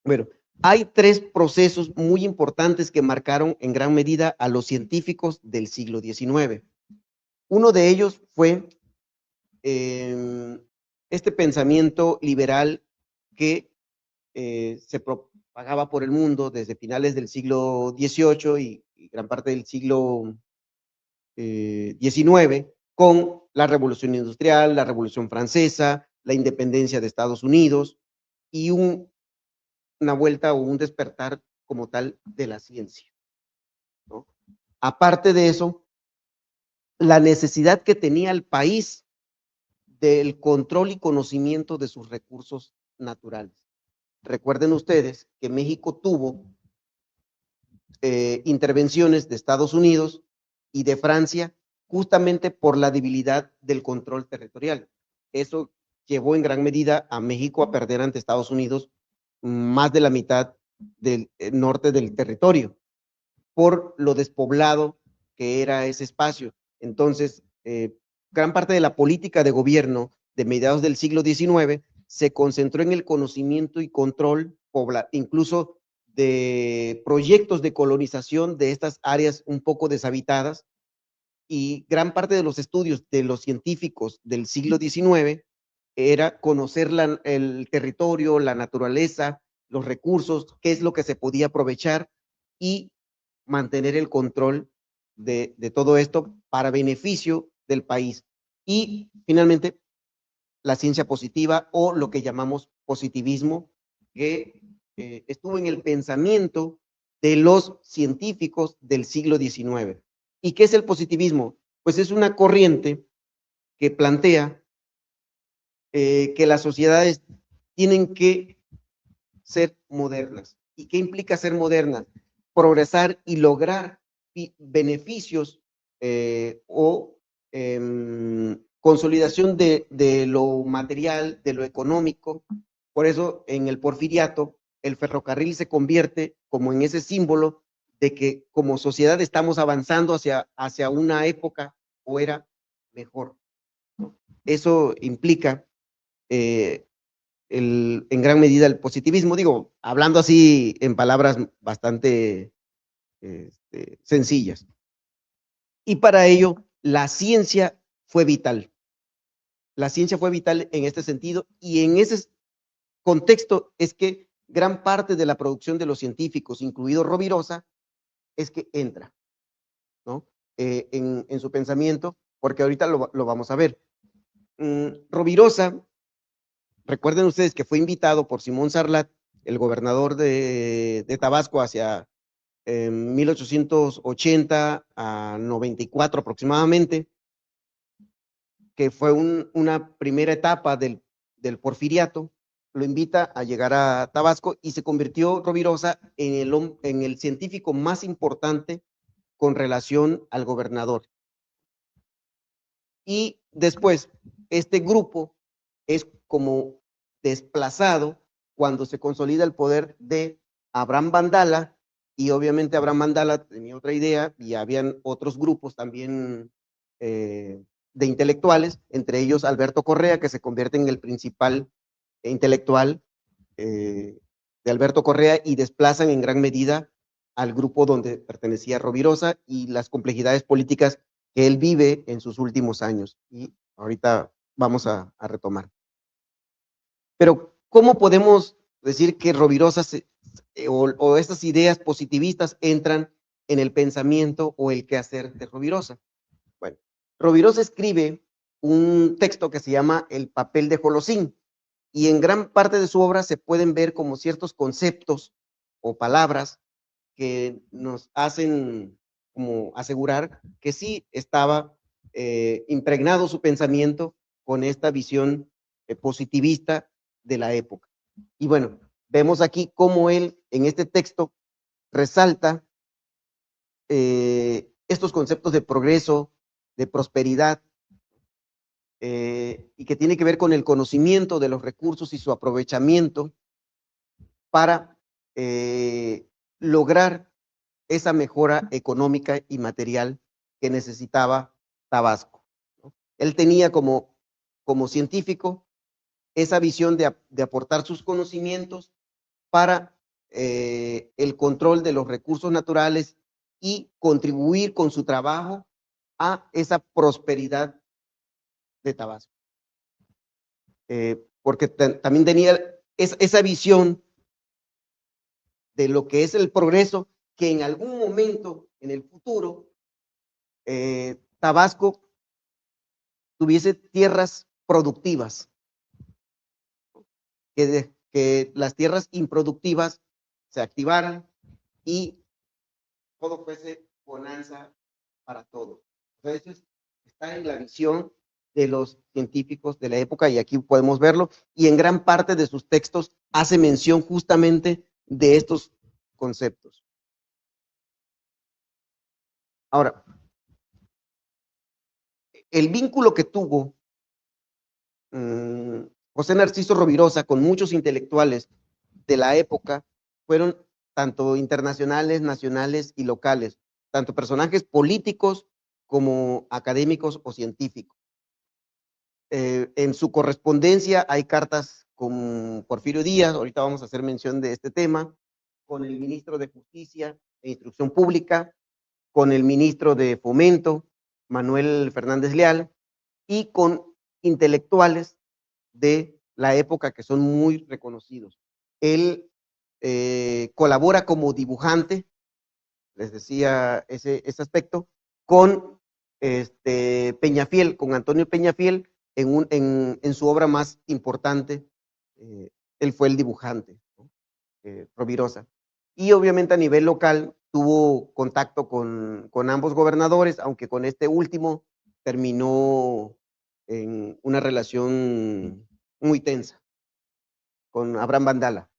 B: Bueno, hay 3 procesos muy importantes que marcaron en gran medida a los científicos del siglo XIX. Uno de ellos fue este pensamiento liberal que se propagaba por el mundo desde finales del siglo XVIII y gran parte del siglo XIX, con la Revolución Industrial, la Revolución Francesa, la independencia de Estados Unidos y una vuelta o un despertar como tal de la ciencia, ¿no? Aparte de eso, la necesidad que tenía el país del control y conocimiento de sus recursos naturales. Recuerden ustedes que México tuvo intervenciones de Estados Unidos y de Francia justamente por la debilidad del control territorial. Eso llevó en gran medida a México a perder ante Estados Unidos más de la mitad del norte del territorio por lo despoblado que era ese espacio. Entonces, gran parte de la política de gobierno de mediados del siglo XIX se concentró en el conocimiento y control, incluso de proyectos de colonización de estas áreas un poco deshabitadas, y gran parte de los estudios de los científicos del siglo XIX era conocer el territorio, la naturaleza, los recursos, qué es lo que se podía aprovechar y mantener el control de todo esto para beneficio del país. Y finalmente, la ciencia positiva o lo que llamamos positivismo, que estuvo en el pensamiento de los científicos del siglo XIX. ¿Y qué es el positivismo? Pues es una corriente que plantea que las sociedades tienen que ser modernas. ¿Y qué implica ser modernas? Progresar y lograr beneficios o consolidación de lo material, de lo económico. Por eso en el porfiriato el ferrocarril se convierte como en ese símbolo de que como sociedad estamos avanzando hacia una época o era mejor. Eso implica en gran medida el positivismo, digo, hablando así en palabras bastante sencillas. Y para ello, la ciencia fue vital. La ciencia fue vital en este sentido y en ese contexto es que gran parte de la producción de los científicos, incluido Rovirosa, es que entra, ¿no? En su pensamiento, porque ahorita lo vamos a ver. Rovirosa, recuerden ustedes que fue invitado por Simón Sarlat, el gobernador de Tabasco, hacia 1880 a 94 aproximadamente, que fue una primera etapa del porfiriato. Lo invita a llegar a Tabasco y se convirtió Rovirosa en el científico más importante con relación al gobernador. Y después, este grupo es como desplazado cuando se consolida el poder de Abraham Vandala, y obviamente Abraham Vandala tenía otra idea y habían otros grupos también de intelectuales, entre ellos Alberto Correa, que se convierte en el principal intelectual de Alberto Correa y desplazan en gran medida al grupo donde pertenecía Rovirosa y las complejidades políticas que él vive en sus últimos años. Y ahorita vamos a retomar. Pero, ¿cómo podemos decir que Rovirosa o estas ideas positivistas entran en el pensamiento o el quehacer de Rovirosa? Bueno, Rovirosa escribe un texto que se llama El papel de Holocín, y en gran parte de su obra se pueden ver como ciertos conceptos o palabras que nos hacen como asegurar que sí estaba impregnado su pensamiento con esta visión positivista de la época. Y bueno, vemos aquí cómo él en este texto resalta estos conceptos de progreso, de prosperidad, y que tiene que ver con el conocimiento de los recursos y su aprovechamiento para lograr esa mejora económica y material que necesitaba Tabasco, ¿no? Él tenía como científico esa visión de aportar sus conocimientos para el control de los recursos naturales y contribuir con su trabajo a esa prosperidad de Tabasco. Porque también tenía esa visión de lo que es el progreso, que en algún momento en el futuro Tabasco tuviese tierras productivas, que las tierras improductivas se activaran y todo fuese bonanza para todos. Entonces, está en la visión de los científicos de la época y aquí podemos verlo, y en gran parte de sus textos hace mención justamente de estos conceptos. Ahora, el vínculo que tuvo José Narciso Rovirosa con muchos intelectuales de la época fueron tanto internacionales, nacionales y locales, tanto personajes políticos como académicos o científicos. En su correspondencia hay cartas con Porfirio Díaz, ahorita vamos a hacer mención de este tema, con el ministro de Justicia e Instrucción Pública, con el ministro de Fomento, Manuel Fernández Leal, y con intelectuales de la época que son muy reconocidos. Él colabora como dibujante, les decía ese aspecto, con Peñafiel, con Antonio Peñafiel, en su obra más importante, él fue el dibujante, ¿no? Rovirosa. Y obviamente a nivel local tuvo contacto con ambos gobernadores, aunque con este último terminó en una relación muy tensa con Abraham Bandala,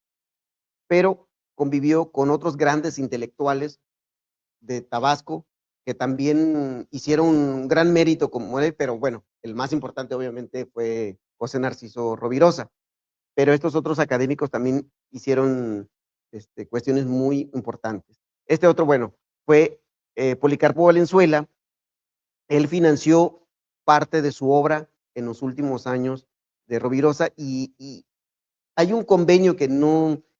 B: pero convivió con otros grandes intelectuales de Tabasco que también hicieron un gran mérito como él, pero bueno, el más importante obviamente fue José Narciso Rovirosa, pero estos otros académicos también hicieron cuestiones muy importantes. Este otro, bueno, fue Policarpo Valenzuela. Él financió parte de su obra en los últimos años de Rovirosa y hay un convenio que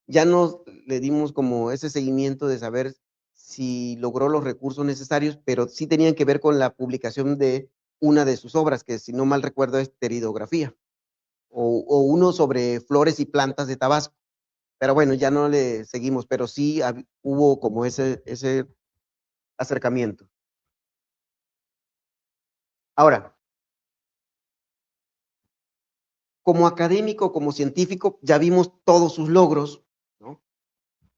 B: ya no le dimos como ese seguimiento de saber si logró los recursos necesarios, pero sí tenían que ver con la publicación de una de sus obras, que si no mal recuerdo es Pteridografía, o uno sobre flores y plantas de Tabasco. Pero bueno, ya no le seguimos, pero sí hubo como ese acercamiento. Ahora, como académico, como científico, ya vimos todos sus logros, ¿no?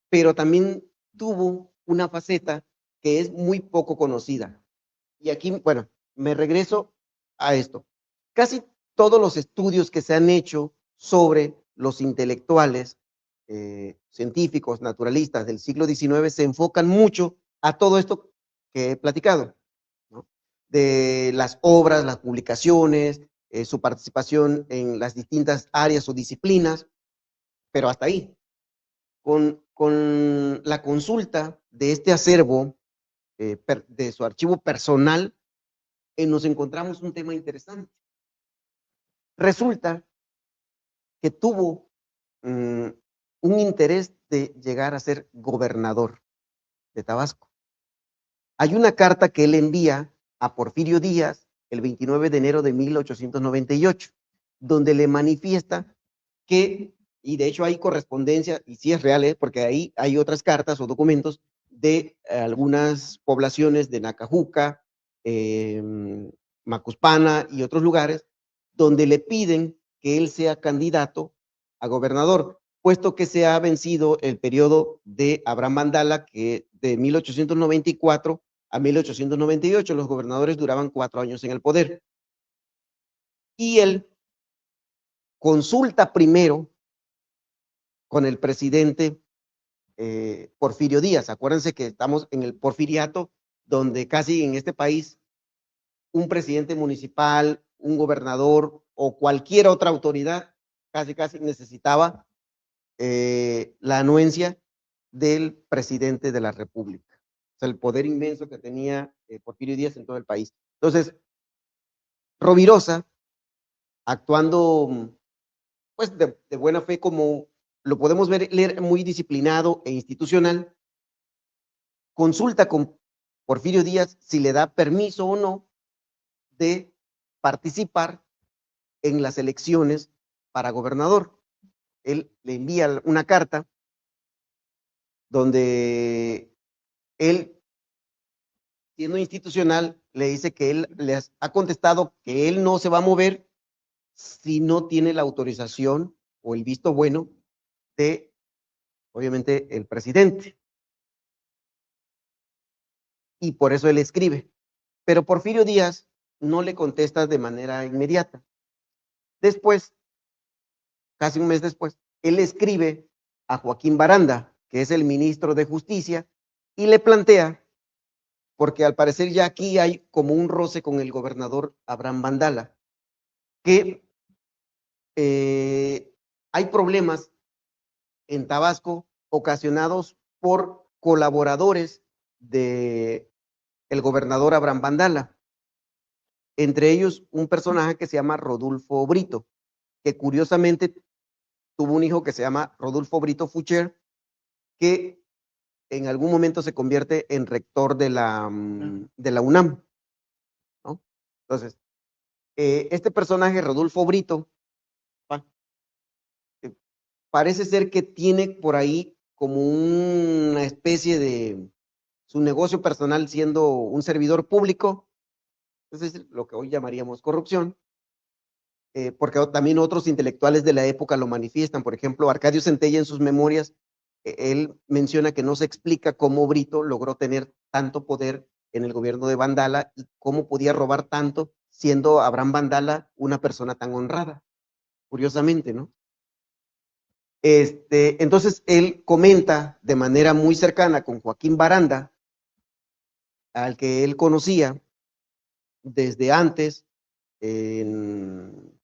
B: Pero también tuvo una faceta que es muy poco conocida. Y aquí, bueno, me regreso a esto. Casi todos los estudios que se han hecho sobre los intelectuales, científicos, naturalistas del siglo XIX se enfocan mucho a todo esto que he platicado, ¿no? De las obras, las publicaciones, su participación en las distintas áreas o disciplinas, pero hasta ahí. Con la consulta de este acervo, de su archivo personal, nos encontramos un tema interesante. Resulta que tuvo un interés de llegar a ser gobernador de Tabasco. Hay una carta que él envía a Porfirio Díaz el 29 de enero de 1898, donde le manifiesta que, y de hecho hay correspondencia, y sí es real, porque ahí hay otras cartas o documentos de algunas poblaciones de Nacajuca, Macuspana y otros lugares, donde le piden que él sea candidato a gobernador, puesto que se ha vencido el periodo de Abraham Bandala, que de 1894 a 1898, los gobernadores duraban 4 años en el poder. Y él consulta primero con el presidente Porfirio Díaz. Acuérdense que estamos en el porfiriato, donde casi en este país un presidente municipal, un gobernador o cualquier otra autoridad casi necesitaba la anuencia del presidente de la República. O sea, el poder inmenso que tenía Porfirio Díaz en todo el país. Entonces, Rovirosa, actuando pues de buena fe, como lo podemos leer muy disciplinado e institucional, consulta con Porfirio Díaz si le da permiso o no de participar en las elecciones para gobernador. Él le envía una carta donde él, siendo institucional, le dice que él les ha contestado que él no se va a mover si no tiene la autorización o el visto bueno de, obviamente, el presidente. Y por eso él escribe. Pero Porfirio Díaz no le contesta de manera inmediata. Después, casi un mes después, él escribe a Joaquín Baranda, que es el ministro de Justicia, y le plantea, porque al parecer ya aquí hay como un roce con el gobernador Abraham Bandala, que hay problemas en Tabasco ocasionados por colaboradores de el gobernador Abraham Bandala. Entre ellos, un personaje que se llama Rodulfo Brito, que curiosamente tuvo un hijo que se llama Rodulfo Brito Fucher, que en algún momento se convierte en rector de la UNAM, ¿no? Entonces, este personaje, Rodulfo Brito, parece ser que tiene por ahí como una especie de su negocio personal siendo un servidor público, es decir, lo que hoy llamaríamos corrupción, porque también otros intelectuales de la época lo manifiestan. Por ejemplo, Arcadio Centella en sus memorias, él menciona que no se explica cómo Brito logró tener tanto poder en el gobierno de Vandala y cómo podía robar tanto siendo Abraham Vandala una persona tan honrada, curiosamente, ¿no? Entonces él comenta de manera muy cercana con Joaquín Baranda, al que él conocía desde antes en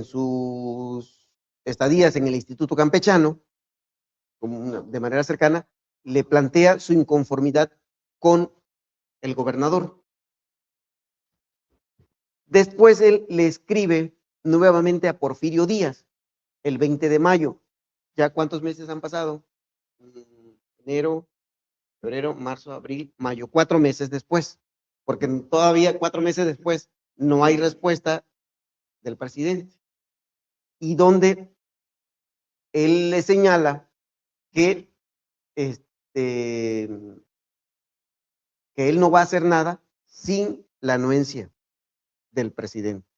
B: sus estadías en el Instituto Campechano, de manera cercana, le plantea su inconformidad con el gobernador. Después él le escribe nuevamente a Porfirio Díaz, el 20 de mayo. ¿Ya cuántos meses han pasado? Enero, febrero, marzo, abril, mayo, 4 meses después, porque todavía 4 meses después no hay respuesta del presidente. Y donde él le señala que, que él no va a hacer nada sin la anuencia del presidente.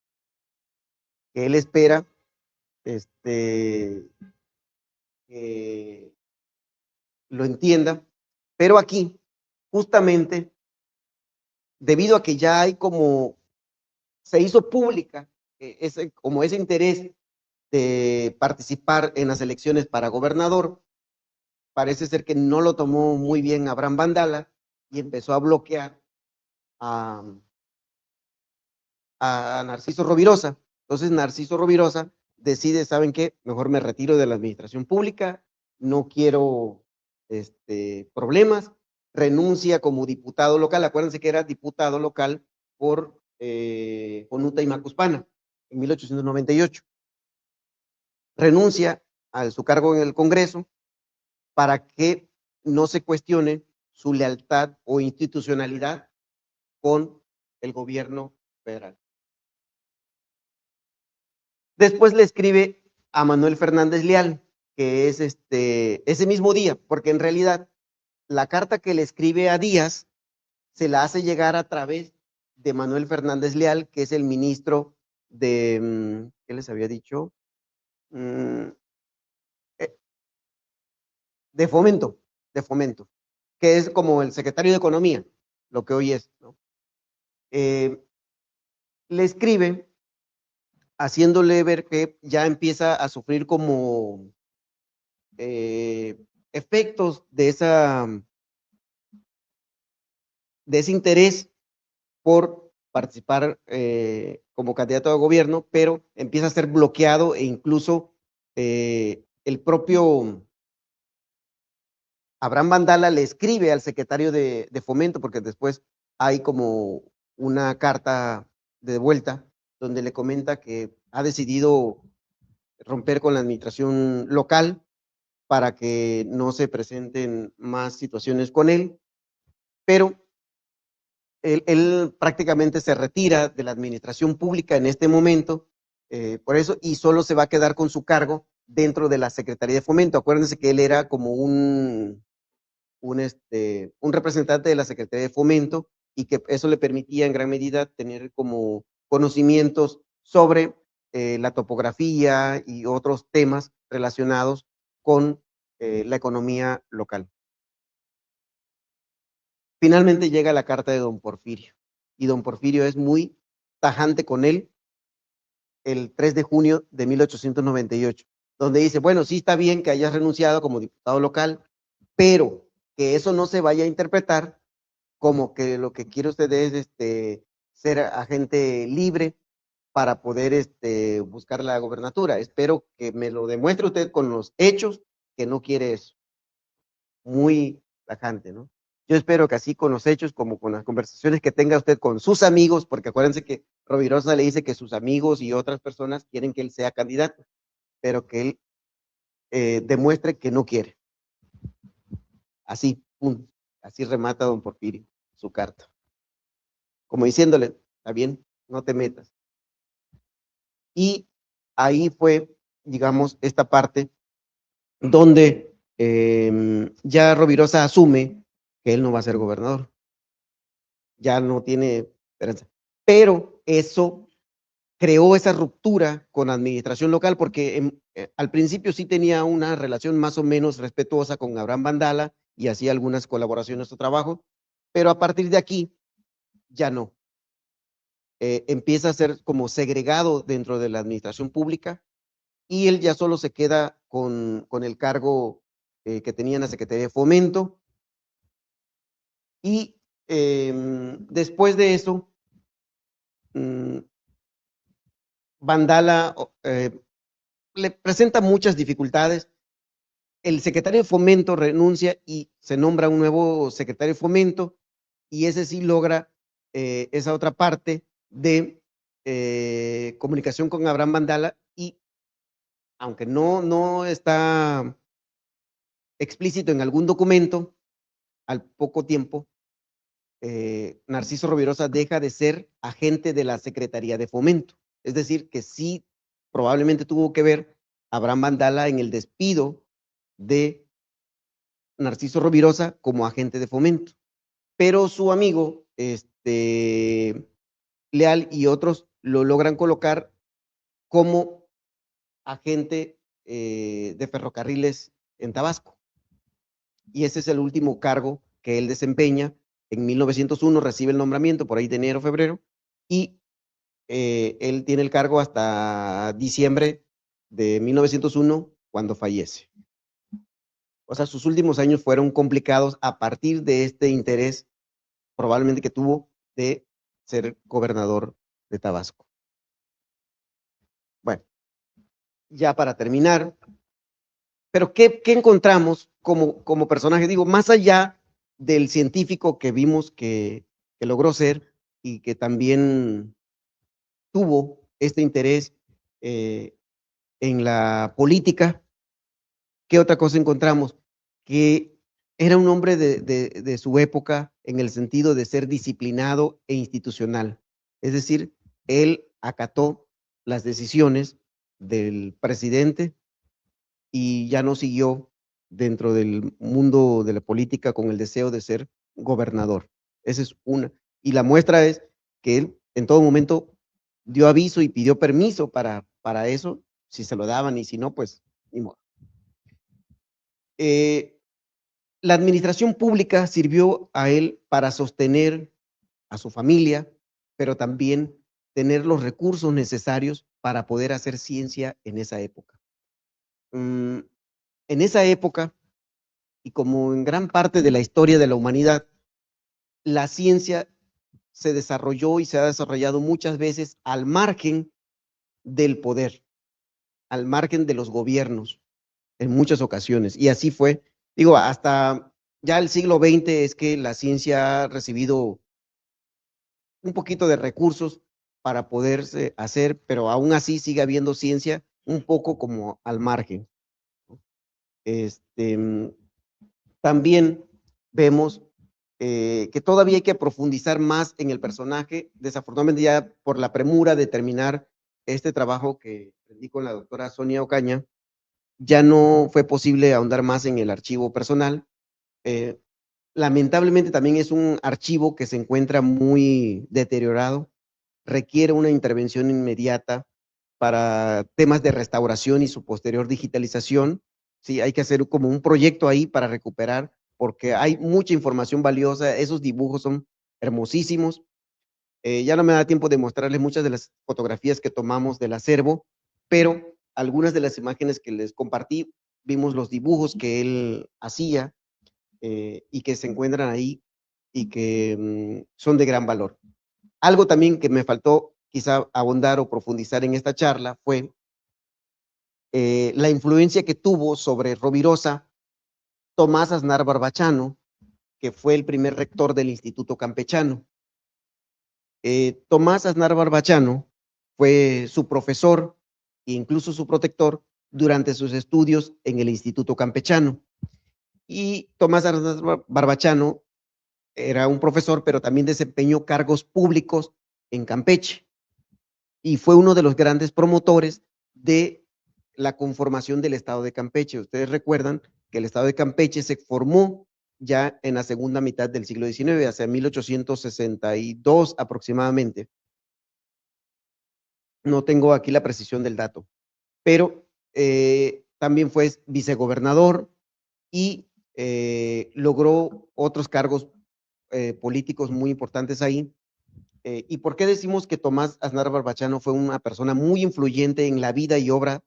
B: Que él espera que lo entienda, pero aquí, justamente, debido a que ya hay como, se hizo pública como ese interés de participar en las elecciones para gobernador, parece ser que no lo tomó muy bien Abraham Vandala y empezó a bloquear a Narciso Rovirosa. Entonces Narciso Rovirosa decide, ¿saben qué? Mejor me retiro de la administración pública, no quiero problemas, renuncia como diputado local. Acuérdense que era diputado local por Jonuta y Macuspana en 1898. Renuncia a su cargo en el Congreso para que no se cuestione su lealtad o institucionalidad con el gobierno federal. Después le escribe a Manuel Fernández Leal, que es ese mismo día, porque en realidad la carta que le escribe a Díaz se la hace llegar a través de Manuel Fernández Leal, que es el ministro de, ¿qué les había dicho? De fomento, que es como el secretario de Economía, lo que hoy es, ¿no? Le escribe haciéndole ver que ya empieza a sufrir como efectos de ese interés por participar como candidato a gobierno, pero empieza a ser bloqueado e incluso el propio Abraham Vandala le escribe al secretario de Fomento, porque después hay como una carta de vuelta donde le comenta que ha decidido romper con la administración local para que no se presenten más situaciones con él, pero él prácticamente se retira de la administración pública en este momento, por eso, y solo se va a quedar con su cargo dentro de la Secretaría de Fomento. Acuérdense que él era como un representante de la Secretaría de Fomento y que eso le permitía en gran medida tener como conocimientos sobre la topografía y otros temas relacionados con la economía local. Finalmente llega la carta de don Porfirio y don Porfirio es muy tajante con él el 3 de junio de 1898, donde dice, bueno, sí está bien que hayas renunciado como diputado local, pero que eso no se vaya a interpretar como que lo que quiere usted es ser agente libre para poder buscar la gobernatura. Espero que me lo demuestre usted con los hechos que no quiere eso. Muy tajante, ¿no? Yo espero que así con los hechos, como con las conversaciones que tenga usted con sus amigos, porque acuérdense que Rovirosa le dice que sus amigos y otras personas quieren que él sea candidato, pero que él demuestre que no quiere. Así, pum, así remata don Porfirio su carta. Como diciéndole, está bien, no te metas. Y ahí fue, digamos, esta parte donde ya Rovirosa asume que él no va a ser gobernador. Ya no tiene esperanza. Pero eso creó esa ruptura con la administración local, porque al principio sí tenía una relación más o menos respetuosa con Abraham Vandala y hacía algunas colaboraciones o trabajo, pero a partir de aquí ya no. Empieza a ser como segregado dentro de la administración pública y él ya solo se queda con el cargo que tenía en la Secretaría de Fomento. Y después de eso, Vandala le presenta muchas dificultades. El secretario de Fomento renuncia y se nombra un nuevo secretario de Fomento, y ese sí logra esa otra parte de comunicación con Abraham Vandala, y aunque no está explícito en algún documento, al poco tiempo, Narciso Rovirosa deja de ser agente de la Secretaría de Fomento. Es decir, que sí, probablemente tuvo que ver Abraham Vandala en el despido de Narciso Rovirosa como agente de Fomento. Pero su amigo, Leal y otros lo logran colocar como agente de ferrocarriles en Tabasco. Y ese es el último cargo que él desempeña. En 1901 recibe el nombramiento, por ahí de enero, febrero, y él tiene el cargo hasta diciembre de 1901, cuando fallece. O sea, sus últimos años fueron complicados a partir de este interés probablemente que tuvo de ser gobernador de Tabasco. Bueno, ya para terminar, pero ¿qué encontramos como personaje? Digo, más allá del científico que vimos que logró ser y que también tuvo este interés en la política, ¿qué otra cosa encontramos? Que era un hombre de su época en el sentido de ser disciplinado e institucional. Es decir, él acató las decisiones del presidente y ya no siguió dentro del mundo de la política con el deseo de ser gobernador. Esa es una. Y la muestra es que él en todo momento dio aviso y pidió permiso para eso, si se lo daban, y si no, pues ni modo. La administración pública sirvió a él para sostener a su familia, pero también tener los recursos necesarios para poder hacer ciencia en esa época. En esa época, y como en gran parte de la historia de la humanidad, la ciencia se desarrolló y se ha desarrollado muchas veces al margen del poder, al margen de los gobiernos, en muchas ocasiones. Y así fue. Digo, hasta ya el siglo XX es que la ciencia ha recibido un poquito de recursos para poderse hacer, pero aún así sigue habiendo ciencia un poco como al margen. También vemos que todavía hay que profundizar más en el personaje. Desafortunadamente, ya por la premura de terminar este trabajo que aprendí con la doctora Sonia Ocaña, ya no fue posible ahondar más en el archivo personal. Lamentablemente también es un archivo que se encuentra muy deteriorado, requiere una intervención inmediata para temas de restauración y su posterior digitalización. Sí, hay que hacer como un proyecto ahí para recuperar, porque hay mucha información valiosa, esos dibujos son hermosísimos. Ya no me da tiempo de mostrarles muchas de las fotografías que tomamos del acervo, pero algunas de las imágenes que les compartí, vimos los dibujos que él hacía y que se encuentran ahí y que son de gran valor. Algo también que me faltó quizá abundar o profundizar en esta charla fue la influencia que tuvo sobre Rovirosa Tomás Aznar Barbachano, que fue el primer rector del Instituto Campechano. Tomás Aznar Barbachano fue su profesor e incluso su protector durante sus estudios en el Instituto Campechano. Y Tomás Aznar Barbachano era un profesor, pero también desempeñó cargos públicos en Campeche y fue uno de los grandes promotores de la conformación del estado de Campeche. Ustedes recuerdan que el estado de Campeche se formó ya en la segunda mitad del siglo XIX, hacia 1862 aproximadamente. No tengo aquí la precisión del dato, pero también fue vicegobernador y logró otros cargos políticos muy importantes ahí. ¿Y por qué decimos que Tomás Aznar Barbachano fue una persona muy influyente en la vida y obra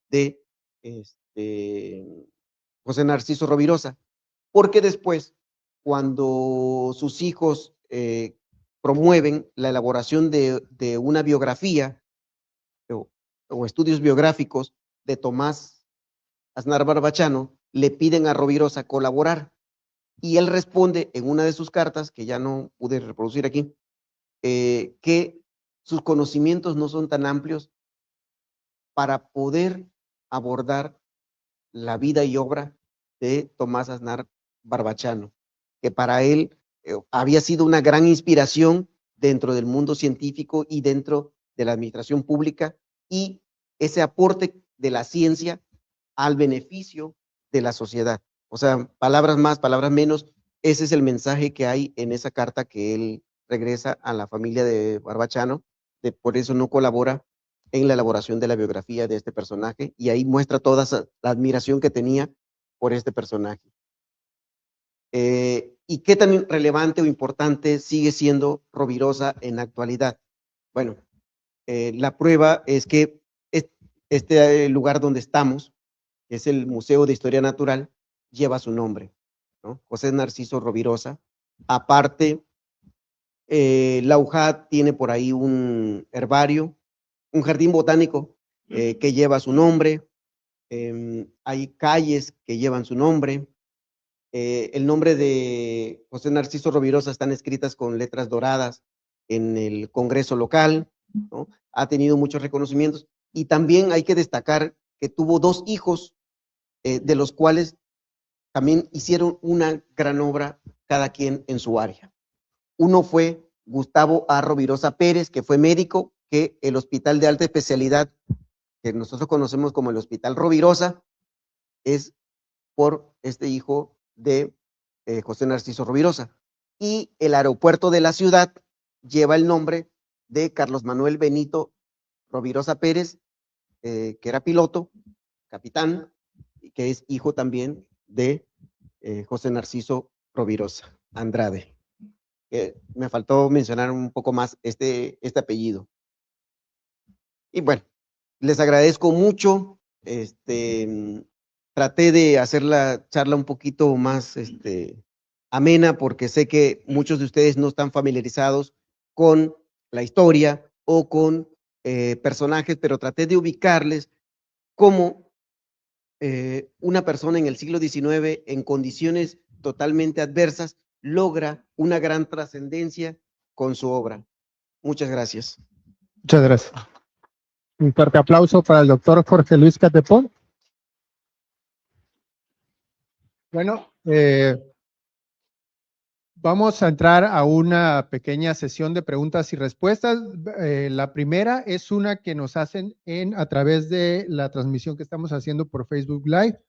B: de José Narciso Rovirosa? Porque después, cuando sus hijos promueven la elaboración de una biografía o estudios biográficos de Tomás Aznar Barbachano, le piden a Rovirosa colaborar. Y él responde en una de sus cartas, que ya no pude reproducir aquí, que sus conocimientos no son tan amplios para poder abordar la vida y obra de Tomás Aznar Barbachano, que para él había sido una gran inspiración dentro del mundo científico y dentro de la administración pública, y ese aporte de la ciencia al beneficio de la sociedad. O sea, palabras más, palabras menos, ese es el mensaje que hay en esa carta que él regresa a la familia de Barbachano, por eso no colabora en la elaboración de la biografía de este personaje, y ahí muestra toda la admiración que tenía por este personaje. ¿Y qué tan relevante o importante sigue siendo Rovirosa en la actualidad? Bueno, la prueba es que este lugar donde estamos, que es el Museo de Historia Natural, lleva su nombre, ¿no? José Narciso Rovirosa. Aparte, la UJAT tiene por ahí un herbario, un jardín botánico que lleva su nombre. Hay calles que llevan su nombre. El nombre de José Narciso Rovirosa están escritas con letras doradas en el Congreso local, ¿no? Ha tenido muchos reconocimientos, y también hay que destacar que tuvo 2 hijos, de los cuales también hicieron una gran obra cada quien en su área. Uno fue Gustavo A. Rovirosa Pérez, que fue médico, que el Hospital de Alta Especialidad, que nosotros conocemos como el Hospital Rovirosa, es por este hijo de José Narciso Rovirosa. Y el aeropuerto de la ciudad lleva el nombre de Carlos Manuel Benito Rovirosa Pérez, que era piloto, capitán, y que es hijo también de José Narciso Rovirosa Andrade. Me faltó mencionar un poco más este apellido. Y bueno, les agradezco mucho. Traté de hacer la charla un poquito más amena, porque sé que muchos de ustedes no están familiarizados con la historia o con personajes, pero traté de ubicarles cómo una persona en el siglo XIX, en condiciones totalmente adversas, logra una gran trascendencia con su obra. Muchas gracias.
A: Muchas gracias. Un fuerte aplauso para el doctor Jorge Luis Catepón. Bueno, vamos a entrar a una pequeña sesión de preguntas y respuestas. La primera es una que nos hacen a través de la transmisión que estamos haciendo por Facebook Live,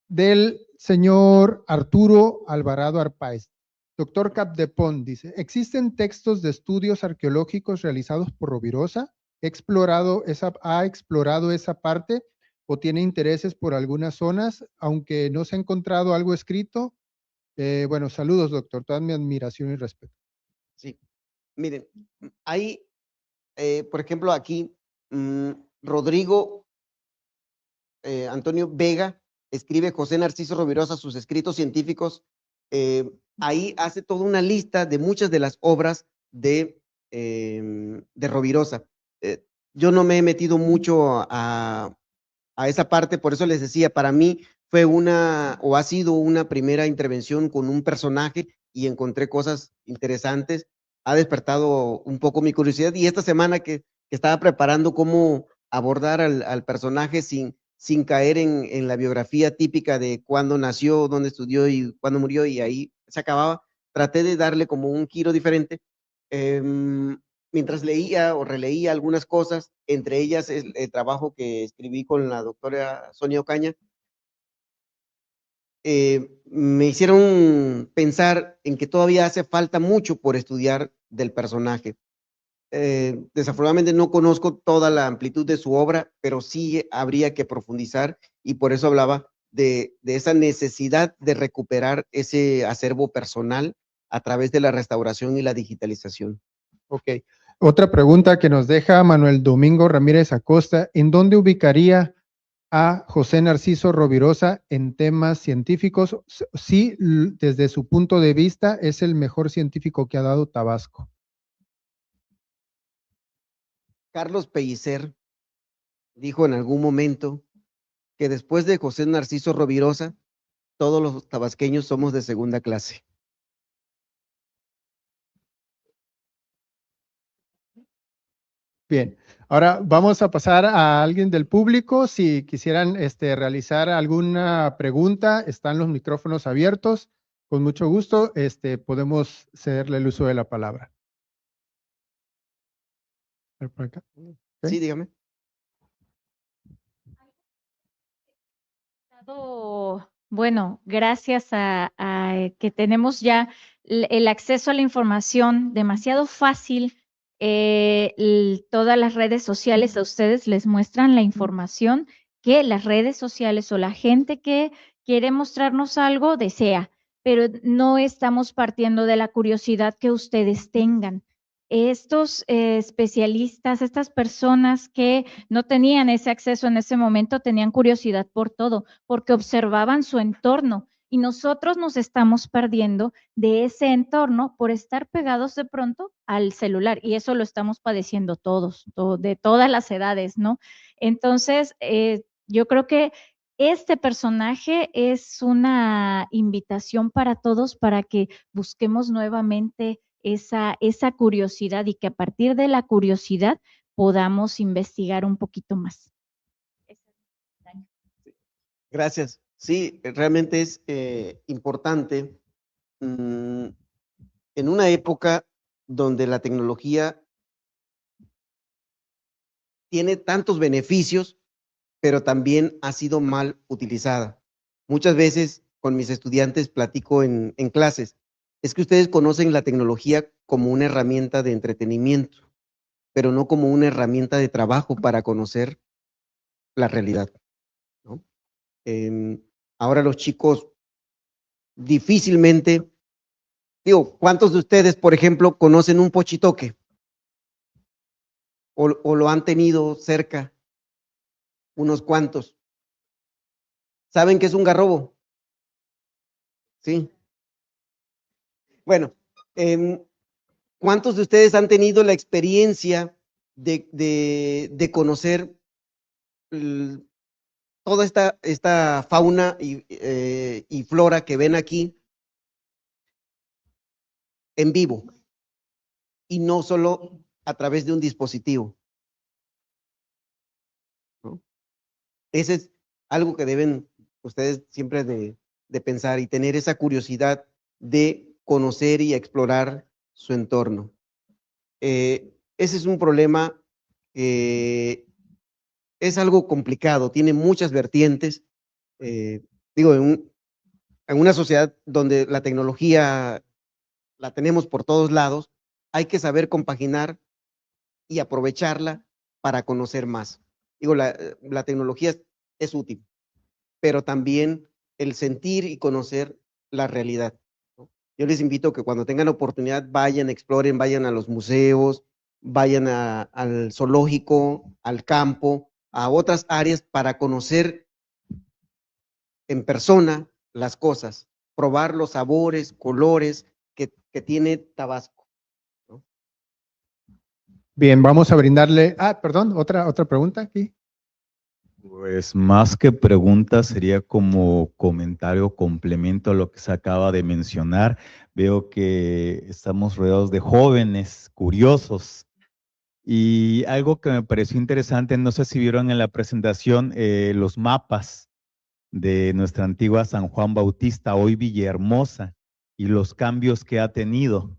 A: del señor Arturo Alvarado Arpáez. Doctor Catepón dice, ¿existen textos de estudios arqueológicos realizados por Rovirosa? ¿Ha explorado esa parte o tiene intereses por algunas zonas, aunque no se ha encontrado algo escrito? Bueno, saludos, doctor. Toda mi admiración y respeto.
B: Sí, miren, hay, por ejemplo, aquí, Rodrigo Antonio Vega escribe José Narciso Rovirosa, sus escritos científicos. Ahí hace toda una lista de muchas de las obras de Rovirosa. Yo no me he metido mucho a esa parte, por eso les decía, para mí fue o ha sido una primera intervención con un personaje y encontré cosas interesantes. Ha despertado un poco mi curiosidad, y esta semana que estaba preparando cómo abordar al personaje sin caer en la biografía típica de cuándo nació, dónde estudió y cuándo murió, y ahí se acababa, traté de darle como un giro diferente. Mientras leía o releía algunas cosas, entre ellas el trabajo que escribí con la doctora Sonia Ocaña, me hicieron pensar en que todavía hace falta mucho por estudiar del personaje. Desafortunadamente no conozco toda la amplitud de su obra, pero sí habría que profundizar y por eso hablaba de esa necesidad de recuperar ese acervo personal a través de la restauración y la digitalización.
A: Ok. Otra pregunta que nos deja Manuel Domingo Ramírez Acosta, ¿en dónde ubicaría a José Narciso Rovirosa en temas científicos? Sí, desde su punto de vista, es el mejor científico que ha dado Tabasco.
B: Carlos Pellicer dijo en algún momento que después de José Narciso Rovirosa, todos los tabasqueños somos de segunda clase.
A: Bien, ahora vamos a pasar a alguien del público. Si quisieran realizar alguna pregunta, están los micrófonos abiertos. Con mucho gusto, podemos cederle el uso de la palabra. A ver, por acá.
B: Sí, dígame.
C: Bueno, gracias a que tenemos ya el acceso a la información demasiado fácil, todas las redes sociales a ustedes les muestran la información que las redes sociales o la gente que quiere mostrarnos algo desea, pero no estamos partiendo de la curiosidad que ustedes tengan. Estos especialistas, estas personas que no tenían ese acceso en ese momento, tenían curiosidad por todo, porque observaban su entorno y nosotros nos estamos perdiendo de ese entorno por estar pegados de pronto al celular y eso lo estamos padeciendo todos, de todas las edades, ¿no? Entonces, yo creo que este personaje es una invitación para todos para que busquemos nuevamente esa curiosidad y que a partir de la curiosidad podamos investigar un poquito más.
B: Gracias. Sí, realmente es importante en una época donde la tecnología tiene tantos beneficios, pero también ha sido mal utilizada. Muchas veces con mis estudiantes platico en clases, es que ustedes conocen la tecnología como una herramienta de entretenimiento, pero no como una herramienta de trabajo para conocer la realidad, ¿no? Ahora los chicos difícilmente, digo, ¿cuántos de ustedes, por ejemplo, conocen un pochitoque? O lo han tenido cerca, unos cuantos. ¿Saben qué es un garrobo? Sí. Bueno, ¿cuántos de ustedes han tenido la experiencia de conocer toda esta fauna y flora que ven aquí en vivo y no solo a través de un dispositivo, ¿no? Ese es algo que deben ustedes siempre de pensar y tener esa curiosidad de conocer y explorar su entorno. Ese es un problema que es algo complicado, tiene muchas vertientes. Digo, en una sociedad donde la tecnología la tenemos por todos lados, hay que saber compaginar y aprovecharla para conocer más. Digo, la tecnología es útil, pero también el sentir y conocer la realidad, ¿no? Yo les invito a que cuando tengan oportunidad vayan, exploren, vayan a los museos, vayan al zoológico, al campo, a otras áreas para conocer en persona las cosas, probar los sabores, colores que tiene Tabasco, ¿no?
A: Bien, vamos a brindarle. Perdón, otra pregunta aquí.
D: Pues más que pregunta sería como comentario o complemento a lo que se acaba de mencionar. Veo que estamos rodeados de jóvenes curiosos y algo que me pareció interesante, no sé si vieron en la presentación los mapas de nuestra antigua San Juan Bautista, hoy Villahermosa, y los cambios que ha tenido.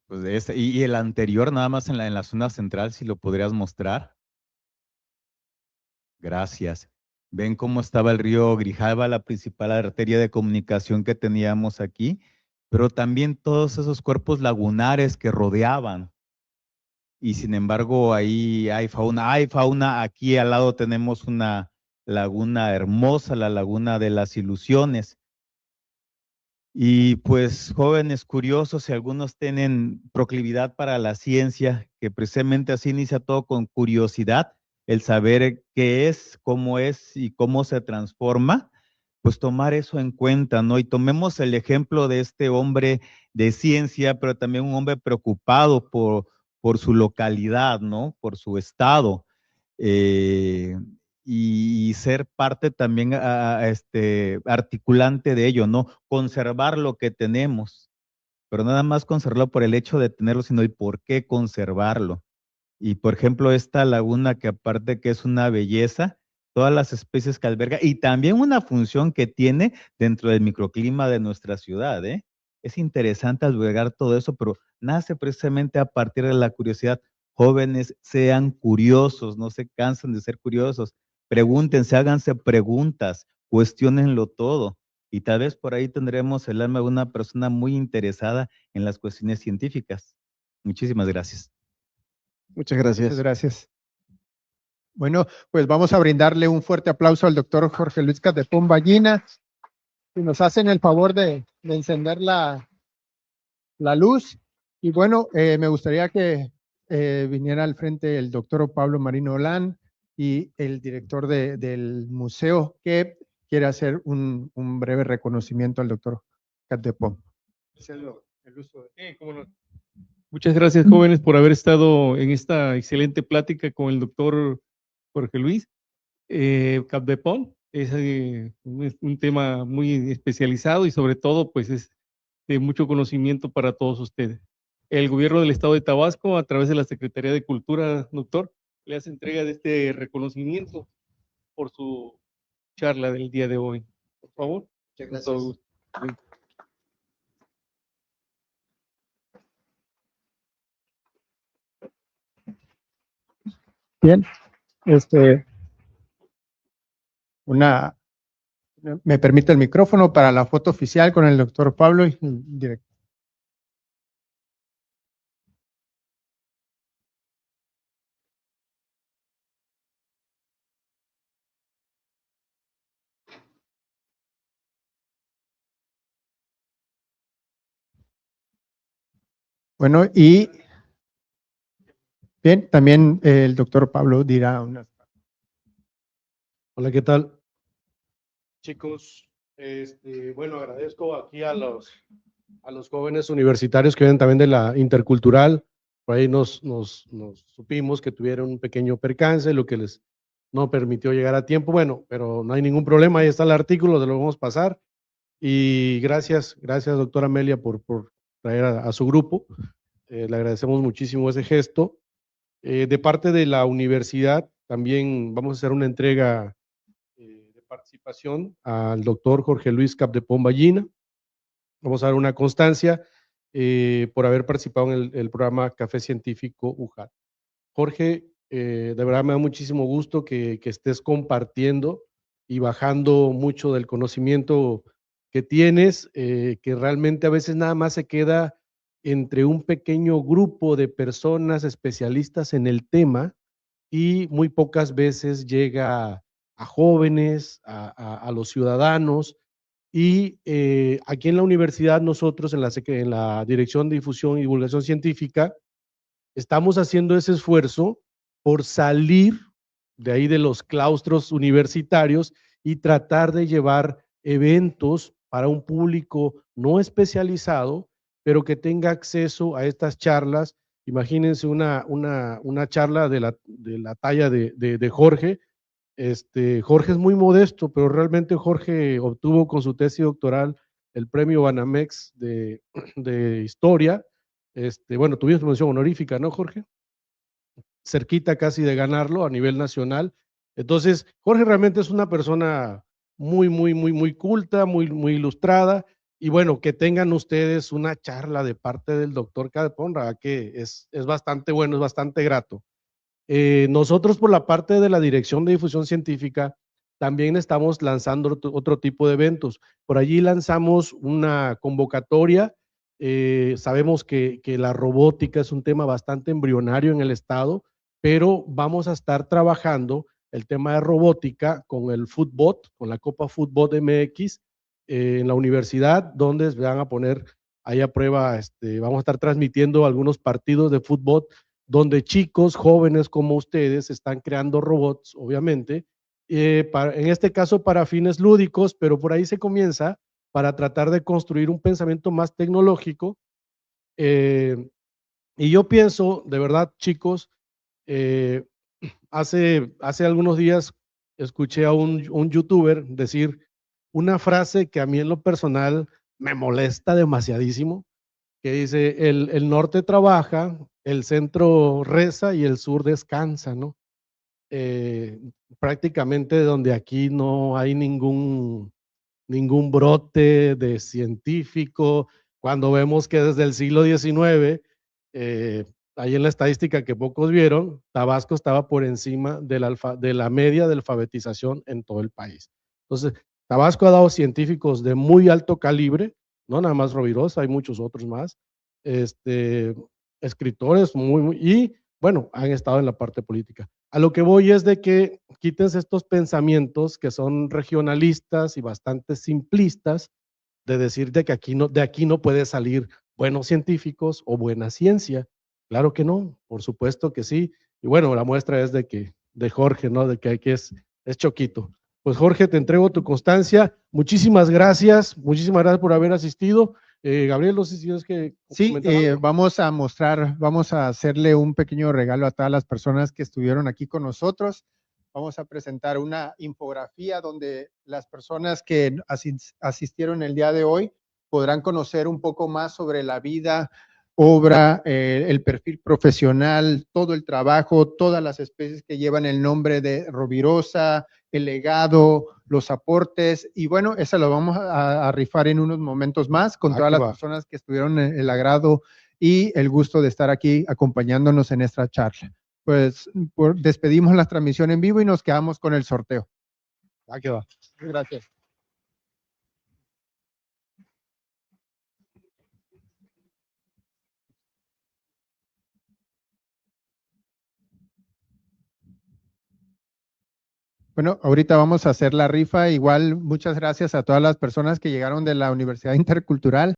D: Pues y el anterior, nada más en la zona central, si lo podrías mostrar. Gracias. ven cómo estaba el río Grijalva, la principal arteria de comunicación que teníamos aquí, pero también todos esos cuerpos lagunares que rodeaban. Y sin embargo, ahí hay fauna. Aquí al lado tenemos una laguna hermosa, la Laguna de las Ilusiones. Y pues jóvenes curiosos, si algunos tienen proclividad para la ciencia, que precisamente así inicia todo con curiosidad, el saber qué es y cómo se transforma, pues tomar eso en cuenta, ¿no? Y tomemos el ejemplo de este hombre de ciencia, pero también un hombre preocupado por su localidad, ¿no? Por su estado. Y ser parte también articulante de ello, ¿no? Conservar lo que tenemos, pero nada más conservarlo por el hecho de tenerlo, sino el por qué conservarlo. Y por ejemplo, esta laguna que aparte que es una belleza, todas las especies que alberga y también una función que tiene dentro del microclima de nuestra ciudad, ¿eh? Es interesante albergar todo eso, pero nace precisamente a partir de la curiosidad. Jóvenes, sean curiosos, no se cansen de ser curiosos, pregúntense, háganse preguntas, cuestionenlo todo. Y tal vez por ahí tendremos el alma de una persona muy interesada en las cuestiones científicas. Muchísimas gracias.
B: Muchas gracias.
A: Muchas gracias. Bueno, pues vamos a brindarle un fuerte aplauso al doctor Jorge Luis Catepón Ballina. Si nos hacen el favor de encender la luz. Y bueno, me gustaría que viniera al frente el doctor Pablo Marino Olán y el director del museo, que quiere hacer un breve reconocimiento al doctor Catepón.
E: ¿Cómo no? Muchas gracias, jóvenes, por haber estado en esta excelente plática con el doctor Jorge Luis Catepón. Es un tema muy especializado y sobre todo, pues, es de mucho conocimiento para todos ustedes. El gobierno del estado de Tabasco, a través de la Secretaría de Cultura, doctor, le hace entrega de este reconocimiento por su charla del día de hoy. Por favor.
B: Muchas gracias.
A: Bien, me permite el micrófono para la foto oficial con el doctor Pablo y el director. Bueno, y bien, también el doctor Pablo dirá unas.
F: Hola, ¿qué tal? Chicos, bueno, agradezco aquí a los jóvenes universitarios que vienen también de la intercultural. Por ahí nos supimos que tuvieron un pequeño percance, lo que les no permitió llegar a tiempo. Bueno, pero no hay ningún problema, ahí está el artículo, se lo vamos a pasar. Y gracias, doctora Amelia, por traer a su grupo. Le agradecemos muchísimo ese gesto. De parte de la universidad, también vamos a hacer una entrega de participación al doctor Jorge Luis Catepón Ballina. Vamos a dar una constancia por haber participado en el programa Café Científico UJAT. Jorge, de verdad me da muchísimo gusto que estés compartiendo y bajando mucho del conocimiento que tienes, que realmente a veces nada más se queda entre un pequeño grupo de personas especialistas en el tema y muy pocas veces llega a jóvenes, a los ciudadanos. Y aquí en la universidad nosotros en la Dirección de Difusión y Divulgación Científica estamos haciendo ese esfuerzo por salir de ahí de los claustros universitarios y tratar de llevar eventos para un público no especializado, pero que tenga acceso a estas charlas. Imagínense una charla de la talla de Jorge. Jorge es muy modesto, pero realmente Jorge obtuvo con su tesis doctoral el premio Banamex de historia. Bueno, tuvimos mención honorífica, ¿no, Jorge? Cerquita casi de ganarlo a nivel nacional. Entonces, Jorge realmente es una persona muy culta, muy ilustrada. Y bueno, que tengan ustedes una charla de parte del doctor Catepón, que es bastante bueno, es bastante grato. Nosotros por la parte de la Dirección de Difusión Científica también estamos lanzando otro tipo de eventos. Por allí lanzamos una convocatoria. Sabemos que la robótica es un tema bastante embrionario en el estado, pero vamos a estar trabajando el tema de robótica con el Footbot, con la Copa Footbot MX en la universidad, donde van a poner ahí a prueba, vamos a estar transmitiendo algunos partidos de fútbol donde chicos jóvenes como ustedes están creando robots, obviamente, en este caso para fines lúdicos, pero por ahí se comienza para tratar de construir un pensamiento más tecnológico. Y yo pienso, de verdad, chicos, hace algunos días escuché a un youtuber decir una frase que a mí en lo personal me molesta demasiadísimo, que dice, el norte trabaja, el centro reza y el sur descansa, ¿no? Prácticamente donde aquí no hay ningún brote de científico, cuando vemos que desde el siglo XIX, ahí en la estadística que pocos vieron, Tabasco estaba por encima de la media de alfabetización en todo el país. Entonces, Tabasco ha dado científicos de muy alto calibre, no nada más Rovirosa, hay muchos otros más, escritores y bueno, han estado en la parte política. A lo que voy es de que quítense estos pensamientos que son regionalistas y bastante simplistas de decir de que de aquí no puede salir buenos científicos o buena ciencia. Claro que no, por supuesto que sí. Y bueno, la muestra es de Jorge, ¿no? De que aquí es choquito. Pues Jorge, te entrego tu constancia. Muchísimas gracias por haber asistido. Gabriel, no sé si tienes que
A: Sí, vamos a hacerle un pequeño regalo a todas las personas que estuvieron aquí con nosotros. Vamos a presentar una infografía donde las personas que asistieron el día de hoy podrán conocer un poco más sobre la vida, obra, el perfil profesional, todo el trabajo, todas las especies que llevan el nombre de Rovirosa, el legado, los aportes, y bueno, eso lo vamos a rifar en unos momentos más con todas las personas que estuvieron el agrado y el gusto de estar aquí acompañándonos en esta charla. Pues despedimos la transmisión en vivo y nos quedamos con el sorteo.
F: Aquí va.
A: Gracias. Bueno, ahorita vamos a hacer la rifa. Igual, muchas gracias a todas las personas que llegaron de la Universidad Intercultural.